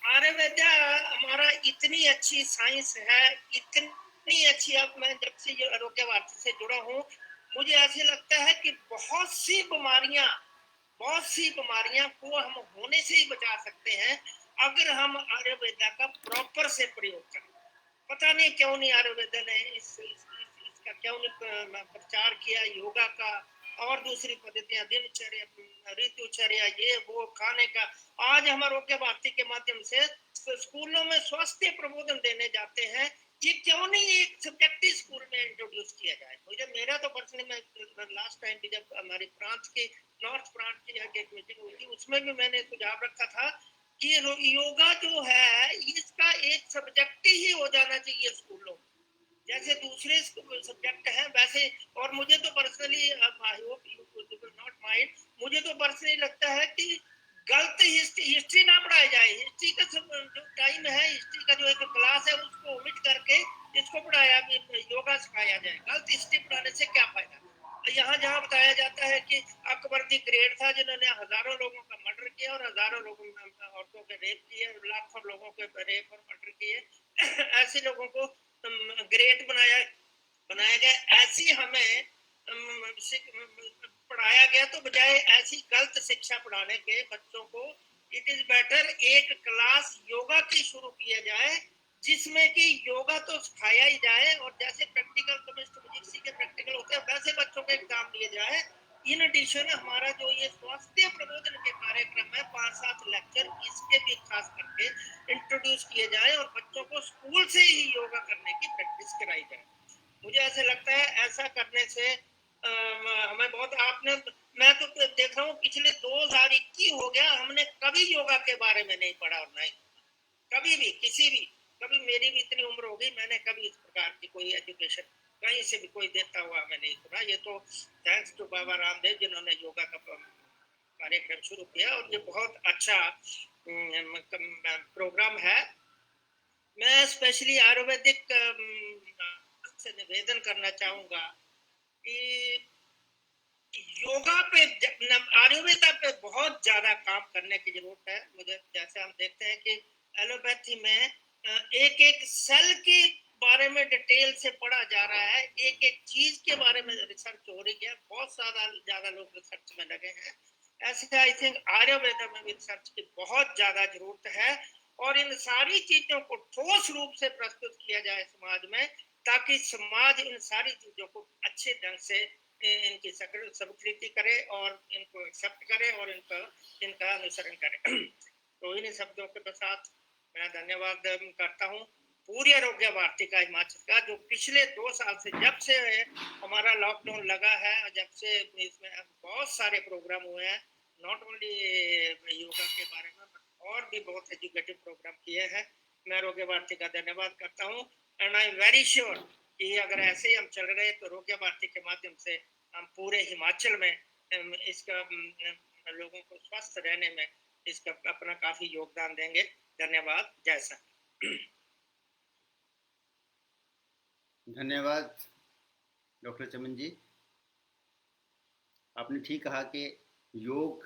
आयुर्वेद हमारा इतनी अच्छी साइंस है, इतनी अच्छी। अब मैं जब से आरोग्य भारती से जुड़ा हूँ, मुझे ऐसे लगता है कि बहुत सी बीमारियां को हम होने से ही बचा सकते हैं अगर हम आयुर्वेद का प्रॉपर से प्रयोग करें। पता नहीं क्यों नहीं आयुर्वेद ने इसका क्यों नहीं प्रचार किया, योगा का और दूसरी पद्धतियां, दिनचर्या, ऋतुचर्या, ये वो खाने का। आज हम आरोग्य भारती के माध्यम से स्कूलों में स्वास्थ्य प्रबोधन देने जाते हैं, ये क्यों नहीं एक सब्जेक्ट स्कूल में इंट्रोड्यूस किया जाए। मुझे मेरा तो पर्सनली, मैं लास्ट टाइम भी जब हमारी प्रांत की नॉर्थ प्रांत की एक मीटिंग हुई थी, उसमें भी मैंने सुझाव रखा था कि योगा जो है इसका एक सब्जेक्ट ही हो जाना चाहिए स्कूलों में। जैसे दूसरे सब्जेक्ट हैं वैसे। और मुझे तो personally, I hope you will not mind, मुझे तो पर्सनली लगता है कि गलत हिस्ट्री ना पढ़ाई जाए। हिस्ट्री का जो टाइम है, हिस्ट्री का जो एक क्लास है उसको ओमिट करके इसको पढ़ाया, योगा सिखाया जाए। गलत हिस्ट्री पढ़ाने से क्या फायदा। यहाँ जहाँ बताया जाता है कि अकबर दी ग्रेट था जिन्होंने हजारों लोगों का मर्डर किया और हजारों लोगों औरतों के रेप किए, लाखों लोगों के रेप और मर्डर किए, ऐसे लोगों को ग्रेट बनाया गया, ऐसी हमें पढ़ाया गया। तो बजाय ऐसी गलत शिक्षा पढ़ाने के बच्चों को, इट इज बेटर एक क्लास योगा की शुरू किया जाए जिसमें कि योगा तो सिखाया ही जाए, और जैसे प्रैक्टिकल केमिस्ट्री फिजिक्स के प्रैक्टिकल होते हैं वैसे बच्चों के एग्जाम लिए जाए। इन एडिशन हमारा जो ये स्वास्थ्य प्रबोधन के कार्यक्रम है, 5-7 लेक्चर इसके भी खास करके इंट्रोड्यूस किए जाए और बच्चों को स्कूल से ही योगा करने की प्रैक्टिस कराई जाए। मुझे ऐसे लगता है ऐसा करने से हमें बहुत, आपने, मैं तो देख रहा हूँ पिछले 2021 हो गया, हमने कभी योगा के बारे में नहीं पढ़ा, और नहीं कभी भी किसी भी, कभी मेरी भी इतनी उम्र हो गई, मैंने कभी इस प्रकार की कोई एजुकेशन कहीं से भी कोई देता हुआ मैं नहीं सुना। ये तो थैंक्स टू बाबा रामदेव जिन्होंने योगा का कार्यक्रम शुरू किया, और ये बहुत अच्छा प्रोग्राम है। मैं स्पेशली आयुर्वेदिक से निवेदन करना चाहूंगा कि योगा पे, आयुर्वेदा पे बहुत ज्यादा काम करने की जरूरत है। मुझे, जैसे हम देखते हैं कि एलोपैथी में एक एक सेल के बारे में डिटेल से पढ़ा जा रहा है, एक एक चीज के बारे में रिसर्च हो रही है, बहुत ज्यादा लोग रिसर्च में लगे हैं। ऐसे आई थिंक आयुर्वेदा में भी रिसर्च की बहुत ज्यादा जरूरत है, और इन सारी चीजों को ठोस रूप से प्रस्तुत किया जाए समाज में, ताकि समाज इन सारी चीजों को अच्छे ढंग से इनकी स्वीकृति करे और इनको एक्सेप्ट करे और इनका अनुसरण करे। तो इन शब्दों के साथ मैं धन्यवाद करता हूँ पूरी आरोग्य भारती का, हिमाचल का, जो पिछले 2 साल से, जब से हमारा लॉकडाउन लगा है, जब से इसमें बहुत सारे प्रोग्राम हुए हैं, नॉट ओनली योगा के बारे में और भी बहुत एजुकेटिव प्रोग्राम किए हैं। मैं आरोग्य भारती का धन्यवाद करता हूँ, and I am very sure कि अगर ऐसे ही हम चल रहे तो आरोग्य भारती के माध्यम से हम पूरे हिमाचल में इसका लोगों को स्वस्थ रहने में इसका अपना काफी योगदान देंगे। धन्यवाद। जय सर। धन्यवाद डॉक्टर चमन जी। आपने ठीक कहा कि योग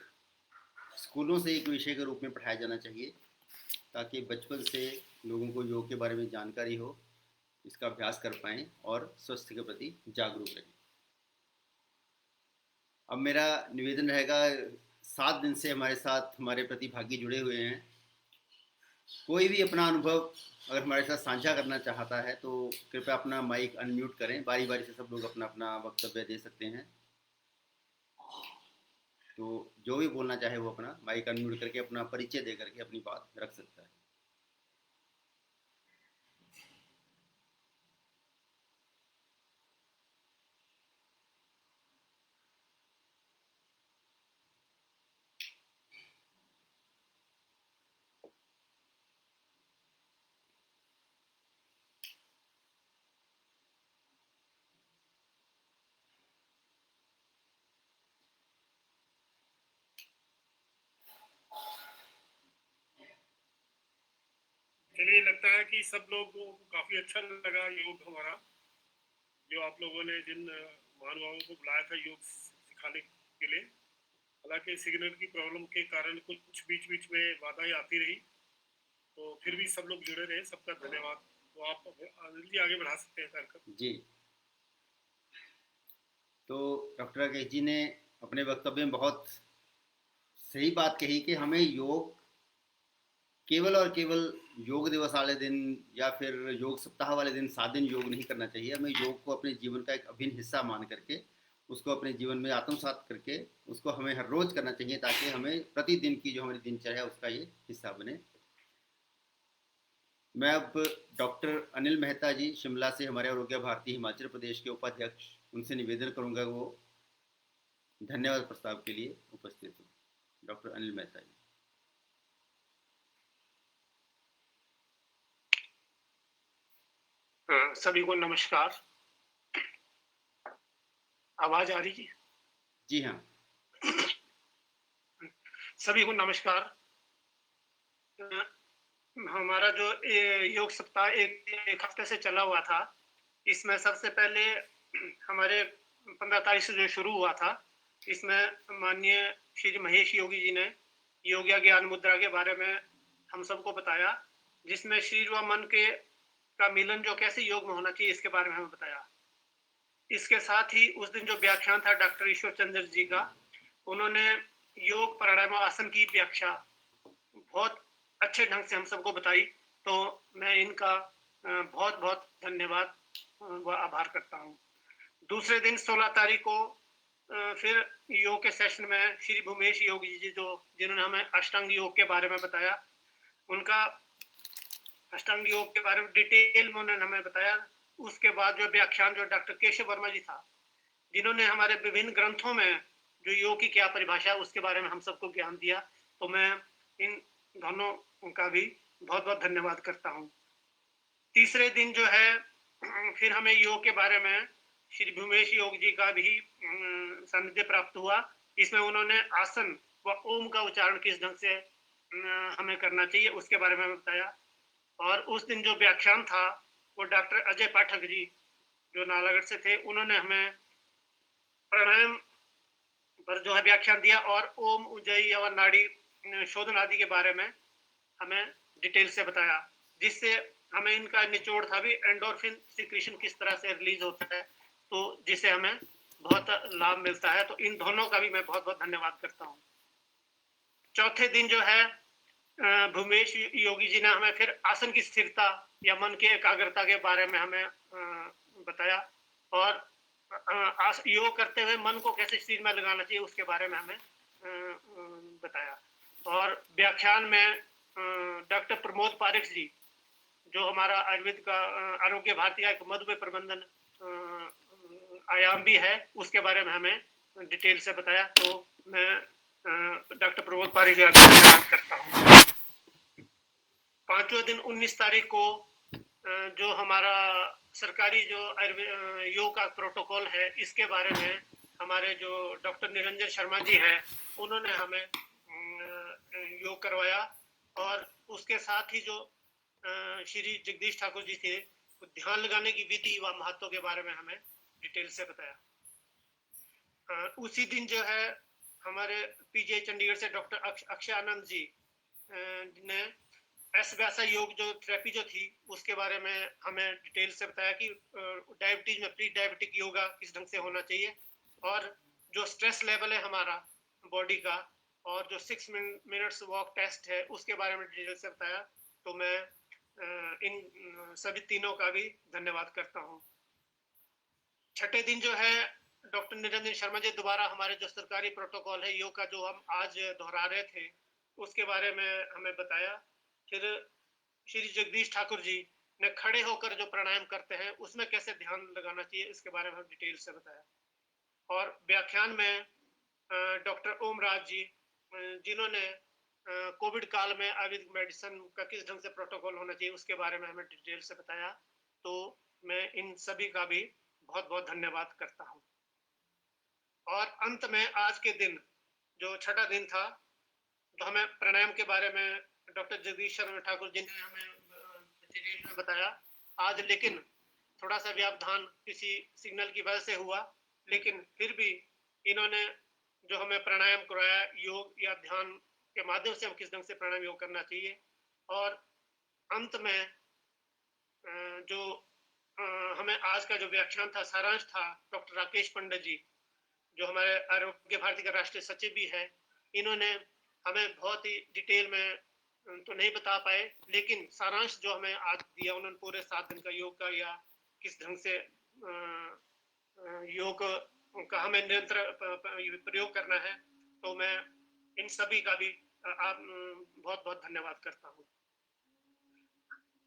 स्कूलों से एक विषय के रूप में पढ़ाया जाना चाहिए, ताकि बचपन से लोगों को योग के बारे में जानकारी हो, इसका अभ्यास कर पाएँ और स्वास्थ्य के प्रति जागरूक रहें। अब मेरा निवेदन रहेगा, 7 दिन से हमारे साथ हमारे प्रतिभागी जुड़े हुए हैं, कोई भी अपना अनुभव अगर हमारे साथ साझा करना चाहता है तो कृपया अपना माइक अनम्यूट करें। बारी बारी से सब लोग अपना अपना वक्तव्य दे सकते हैं, तो जो भी बोलना चाहे वो अपना माइक अनम्यूट करके अपना परिचय दे करके अपनी बात रख सकता है। चलिए, लगता है कि सब लोगों को काफी अच्छा लगा योग हमारा, जो आप लोगों ने जिन महानुभावों को बुलाया था योग सिखाने के लिए। हालांकि सिग्नल की प्रॉब्लम के कारण कुछ बीच बीच में बाधाएं आती रही, तो फिर भी सब लोग जुड़े रहे, सबका धन्यवाद। तो आप जल्दी आगे बढ़ा सकते हैं कार्यक्रम जी। तो डॉक्टर राकेश जी ने अपने वक्तव्य में बहुत सही बात कही कि हमें योग केवल और केवल योग दिवस वाले दिन या फिर योग सप्ताह वाले दिन 7 दिन योग नहीं करना चाहिए। हमें योग को अपने जीवन का एक अभिन्न हिस्सा मान करके उसको अपने जीवन में आत्मसात करके उसको हमें हर रोज़ करना चाहिए, ताकि हमें प्रतिदिन की जो हमारी दिनचर्या है उसका ये हिस्सा बने। मैं अब डॉक्टर अनिल मेहता जी शिमला से, हमारे आरोग्य भारती हिमाचल प्रदेश के उपाध्यक्ष, उनसे निवेदन करूंगा वो धन्यवाद प्रस्ताव के लिए उपस्थित हो। डॉक्टर अनिल मेहता जी। सभी को नमस्कार। आवाज आ रही है? जी हाँ। सभी को नमस्कार। हमारा जो योग सप्ताह एक हफ्ते से चला हुआ था, इसमें सबसे पहले हमारे 15 तारीख से जो शुरू हुआ था, इसमें माननीय श्री महेश योगी जी ने योग या ज्ञान मुद्रा के बारे में हम सबको बताया, जिसमें शरीर व मन के का मिलन जो कैसे योग में होना चाहिए इसके बारे में हमें बताया। इसके साथ ही उस दिन जो व्याख्यान था डॉक्टर ईश्वर चंद्र जी का, उन्होंने योग प्राणायाम आसन की व्याख्या बहुत अच्छे ढंग से हम सबको बताई, तो मैं इनका बहुत बहुत धन्यवाद व आभार करता हूँ। दूसरे दिन 16 तारीख को फिर योग के सेशन में श्री भूमेश योगी जी जिन्होंने हमें अष्टांग योग के बारे में बताया, उनका अष्टांग योग के बारे में डिटेल में उन्होंने हमें बताया। उसके बाद जो व्याख्यान जो डॉक्टर केशव वर्मा जी था, जिन्होंने हमारे विभिन्न ग्रंथों में जो योग की क्या परिभाषा है उसके बारे में हम सबको ज्ञान दिया, तो मैं इन दोनों का भी बहुत बहुत धन्यवाद करता हूँ। तीसरे दिन जो है फिर हमें योग के बारे में श्री भूमेश योग जी का भी सानिध्य प्राप्त हुआ। इसमें उन्होंने आसन व ओम का उच्चारण किस ढंग से हमें करना चाहिए उसके बारे में बताया। और उस दिन जो व्याख्यान था वो डॉक्टर अजय पाठक जी जो नालागढ़ से थे, उन्होंने हमें प्राणायाम पर जो है व्याख्यान दिया और ओम उज्जयी और नाड़ी शोधन आदि के बारे में हमें डिटेल से बताया, जिससे हमें इनका निचोड़ था भी एंडोर्फिन सिक्रीशन किस तरह से रिलीज होता है, तो जिससे हमें बहुत लाभ मिलता है। तो इन दोनों का भी मैं बहुत बहुत धन्यवाद करता हूँ। चौथे दिन जो है भूमेश योगी जी ने हमें फिर आसन की स्थिरता या मन की एकाग्रता के बारे में हमें बताया, और योग करते हुए मन को कैसे शरीर में लगाना चाहिए उसके बारे में हमें बताया। और व्याख्यान में डॉक्टर प्रमोद पारिक जी जो हमारा आयुर्वेद का आरोग्य भारती का एक मधुमेह प्रबंधन आयाम भी है, उसके बारे में हमें डिटेल से बताया। तो मैं डॉक्टर प्रमोद पारिक का धन्यवाद करता हूँ। पांचवें दिन 19 तारीख को जो हमारा सरकारी जो योग का प्रोटोकॉल है इसके बारे में हमारे जो डॉक्टर निरंजन शर्मा जी हैं उन्होंने हमें योग करवाया, और उसके साथ ही जो श्री जगदीश ठाकुर जी थे ध्यान लगाने की विधि व महत्व के बारे में हमें डिटेल से बताया। उसी दिन जो है हमारे पीजे चंडीगढ़ से डॉक्टर अक्षय आनंद जी ने एस व्यासा योग जो थेरेपी जो थी उसके बारे में हमें डिटेल से बताया कि डायबिटीज में प्री डायबिटिक योगा किस ढंग से होना चाहिए, और जो स्ट्रेस लेवल है हमारा बॉडी का, और जो 6 मिनट्स वॉक टेस्ट है उसके बारे में डिटेल से बताया। तो मैं इन सभी तीनों का भी धन्यवाद करता हूँ। छठे दिन जो है डॉक्टर निरंजन शर्मा जी दोबारा हमारे जो सरकारी प्रोटोकॉल है योग का जो हम आज दोहरा रहे थे उसके बारे में हमें बताया। फिर श्री जगदीश ठाकुर जी ने खड़े होकर जो प्राणायाम करते हैं उसमें कैसे ध्यान लगाना चाहिए इसके बारे में हम डिटेल से बताया। और व्याख्यान में डॉक्टर ओम राज जी जिन्होंने कोविड काल में आयुर्वेदिक मेडिसिन का किस ढंग से प्रोटोकॉल होना चाहिए उसके बारे में हमें डिटेल से बताया। तो मैं इन सभी का भी बहुत बहुत धन्यवाद करता हूँ। और अंत में आज के दिन जो छठा दिन था तो हमें प्राणायाम के बारे में डॉक्टर जगदीश ठाकुर जी ने हमें बताया आज, लेकिन थोड़ा सा व्यवधान किसी सिग्नल की वजह से हुआ, लेकिन फिर भी इन्होंने जो हमें प्राणायाम कराया योग या ध्यान के माध्यम से हम किस ढंग से प्राणायाम योग करना चाहिए। और अंत में जो हमें आज का जो व्याख्यान था सारांश था डॉक्टर राकेश पंडित जी जो हमारे आरोग्य भारती का राष्ट्रीय सचिव भी है, इन्होंने हमें बहुत ही डिटेल में तो नहीं बता पाए, लेकिन सारांश जो हमें आज दिया उन्होंने पूरे 7 दिन का योग का या किस ढंग से योग का हमें निरंतर प्रयोग करना है। तो मैं इन सभी का भी आप बहुत बहुत धन्यवाद करता हूँ।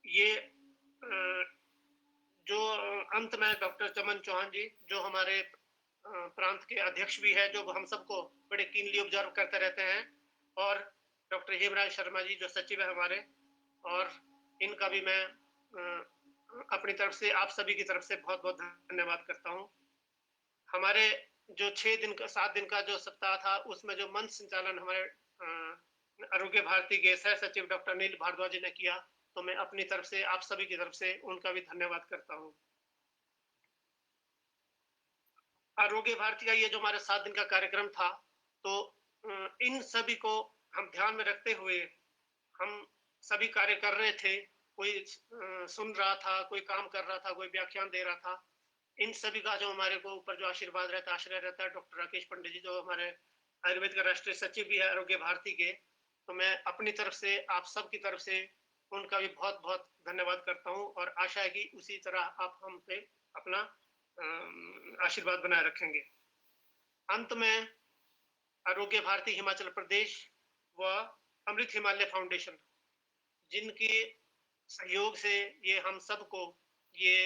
ये जो अंत में डॉक्टर चमन चौहान जी जो हमारे प्रांत के अध्यक्ष भी है, जो हम सबको बड़े कीनली ऑब्जर्व करते रहते हैं, और डॉक्टर हेमराज शर्मा जी जो सचिव है हमारे, और इनका भी मैं अपनी तरफ से आप सभी की तरफ से बहुत बहुत धन्यवाद करता हूँ। हमारे जो 7 दिन का जो सप्ताह था, उसमें जो मंच संचालन हमारे आरोग्य भारती के सह सचिव डॉक्टर अनिल भारद्वाज जी ने किया, तो मैं अपनी तरफ से आप सभी की तरफ से उनका भी धन्यवाद करता हूँ। आरोग्य भारती का ये जो हमारे 7 दिन का कार्यक्रम था, तो इन सभी को हम ध्यान में रखते हुए हम सभी कार्य कर रहे थे। कोई सुन रहा था, कोई काम कर रहा था, कोई व्याख्यान दे रहा था। इन सभी का जो हमारे को ऊपर जो आशीर्वाद रहता है, आश्रय रहता है, डॉक्टर राकेश पंडित जी जो हमारे आयुर्वेद का राष्ट्रीय सचिव भी है आरोग्य भारती के, तो मैं अपनी तरफ से आप सब की तरफ से उनका भी बहुत बहुत धन्यवाद करता हूँ और आशा है कि उसी तरह आप हम पे अपना आशीर्वाद बनाए रखेंगे। अंत में आरोग्य भारती हिमाचल प्रदेश व अमृत हिमालय फाउंडेशन, जिनके सहयोग से ये हम सबको ये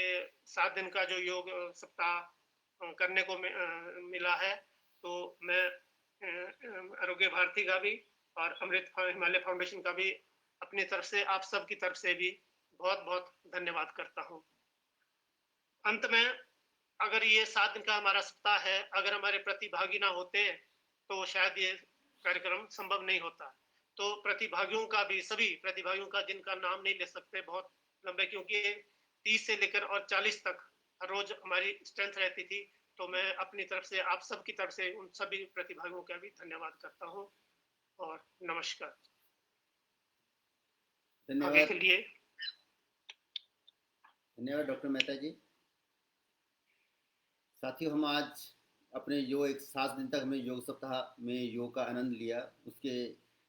7 दिन का जो योग सप्ताह करने को मिला है, तो मैं आरोग्य भारती का भी और अमृत हिमालय फाउंडेशन का भी अपनी तरफ से आप सब की तरफ से भी बहुत बहुत धन्यवाद करता हूँ। अंत में अगर ये 7 दिन का हमारा सप्ताह है, अगर हमारे प्रतिभागी ना होते तो शायद ये कार्यक्रम संभव नहीं होता। तो प्रतिभागियों का भी, सभी प्रतिभागियों का जिनका नाम नहीं ले सकते बहुत लंबे, क्योंकि 30 से लेकर और 40 तक हर रोज हमारी स्ट्रेंथ रहती थी, तो मैं अपनी तरफ से आप सब की तरफ से उन सभी प्रतिभागियों का भी धन्यवाद करता हूँ और नमस्कार। आगे धन्यवाद। के लिए धन्यवाद डॉक्टर मेहता जी। साथियों, हम आज अपने जो एक 7 दिन तक हमने योग सप्ताह में योग का आनंद लिया, उसके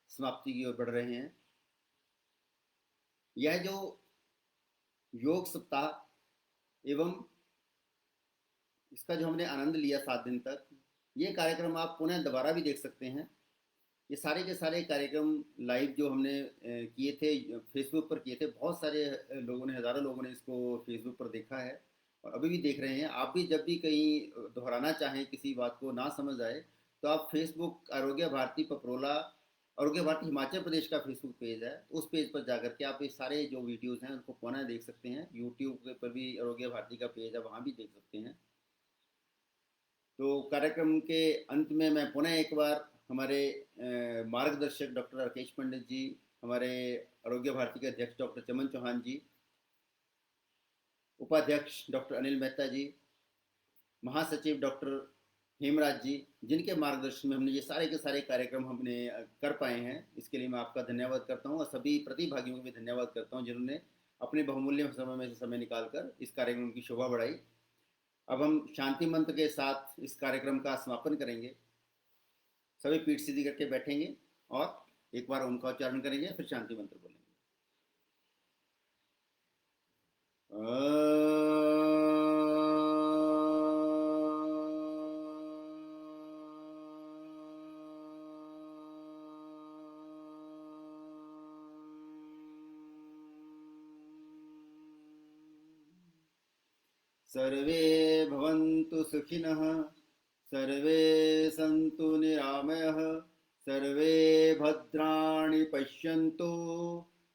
समाप्ति की ओर बढ़ रहे हैं। यह जो योग सप्ताह एवं इसका जो हमने आनंद लिया 7 दिन तक, ये कार्यक्रम आप पुनः दोबारा भी देख सकते हैं। ये सारे के सारे कार्यक्रम लाइव जो हमने किए थे, फेसबुक पर किए थे। बहुत सारे लोगों ने, हज़ारों लोगों ने इसको फेसबुक पर देखा है और अभी भी देख रहे हैं। आप भी जब भी कहीं दोहराना चाहें, किसी बात को ना समझ आए, तो आप फेसबुक आरोग्य भारती पपरोला, आरोग्य भारती हिमाचल प्रदेश का फेसबुक पेज है, उस पेज पर जाकर के आप ये सारे जो वीडियोज़ हैं उनको पुनः देख सकते हैं। यूट्यूब पर भी आरोग्य भारती का पेज है, वहाँ भी देख सकते हैं। तो कार्यक्रम के अंत में मैं पुनः एक बार हमारे मार्गदर्शक डॉक्टर राकेश पंडित जी, हमारे आरोग्य भारती के अध्यक्ष डॉक्टर चमन चौहान जी, उपाध्यक्ष डॉक्टर अनिल मेहता जी, महासचिव डॉक्टर हेमराज जी, जिनके मार्गदर्शन में हमने ये सारे के सारे कार्यक्रम हमने कर पाए हैं, इसके लिए मैं आपका धन्यवाद करता हूँ और सभी प्रतिभागियों को भी धन्यवाद करता हूँ जिन्होंने अपने बहुमूल्य समय में से समय निकालकर इस कार्यक्रम की शोभा बढ़ाई। अब हम शांति मंत्र के साथ इस कार्यक्रम का समापन करेंगे। सभी पीठ सीधी करके बैठेंगे और एक बार ओम का उच्चारण करेंगे, फिर शांति मंत्र बोलेंगे। सर्वे भवन्तु सुखिनः, सर्वे सन्तु निरामयः, सर्वे भद्राणि पश्यन्तु,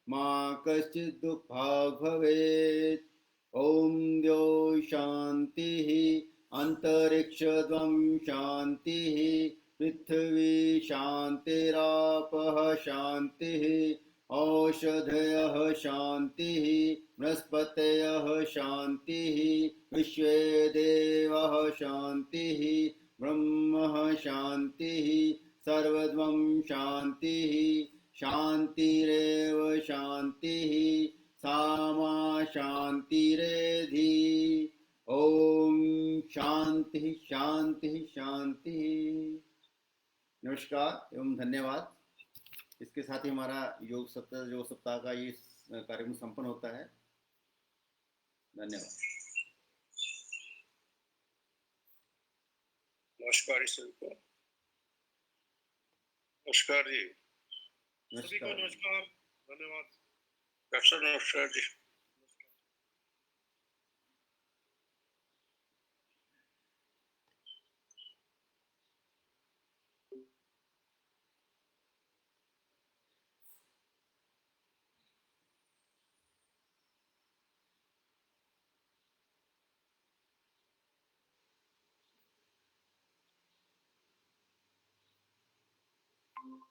मा कश्चित् दुःखभाग् भवेत्। ॐ द्यौ शान्तिः, अन्तरिक्षद्वं शान्तिः, पृथिवी शान्तिरापः शान्तिः, औषधयः शान्तिः, बृहस्पतयः शान्तिः, विश्वे देवः शान्तिः, ब्रह्म शान्तिः, सर्वद्वं शान्तिः, शान्तिरेव शान्तिः, सामा शान्तिरेधि। ओम शांति शांति शांति। नमस्कार एवं धन्यवाद। इसके साथ ही हमारा योग सप्ताह का ये कार्यक्रम संपन्न होता है। धन्यवाद। नमस्कार सबको। नमस्कार जी। सभी को नमस्कार, धन्यवाद। डॉक्टर नमस्कार जी। Thank you.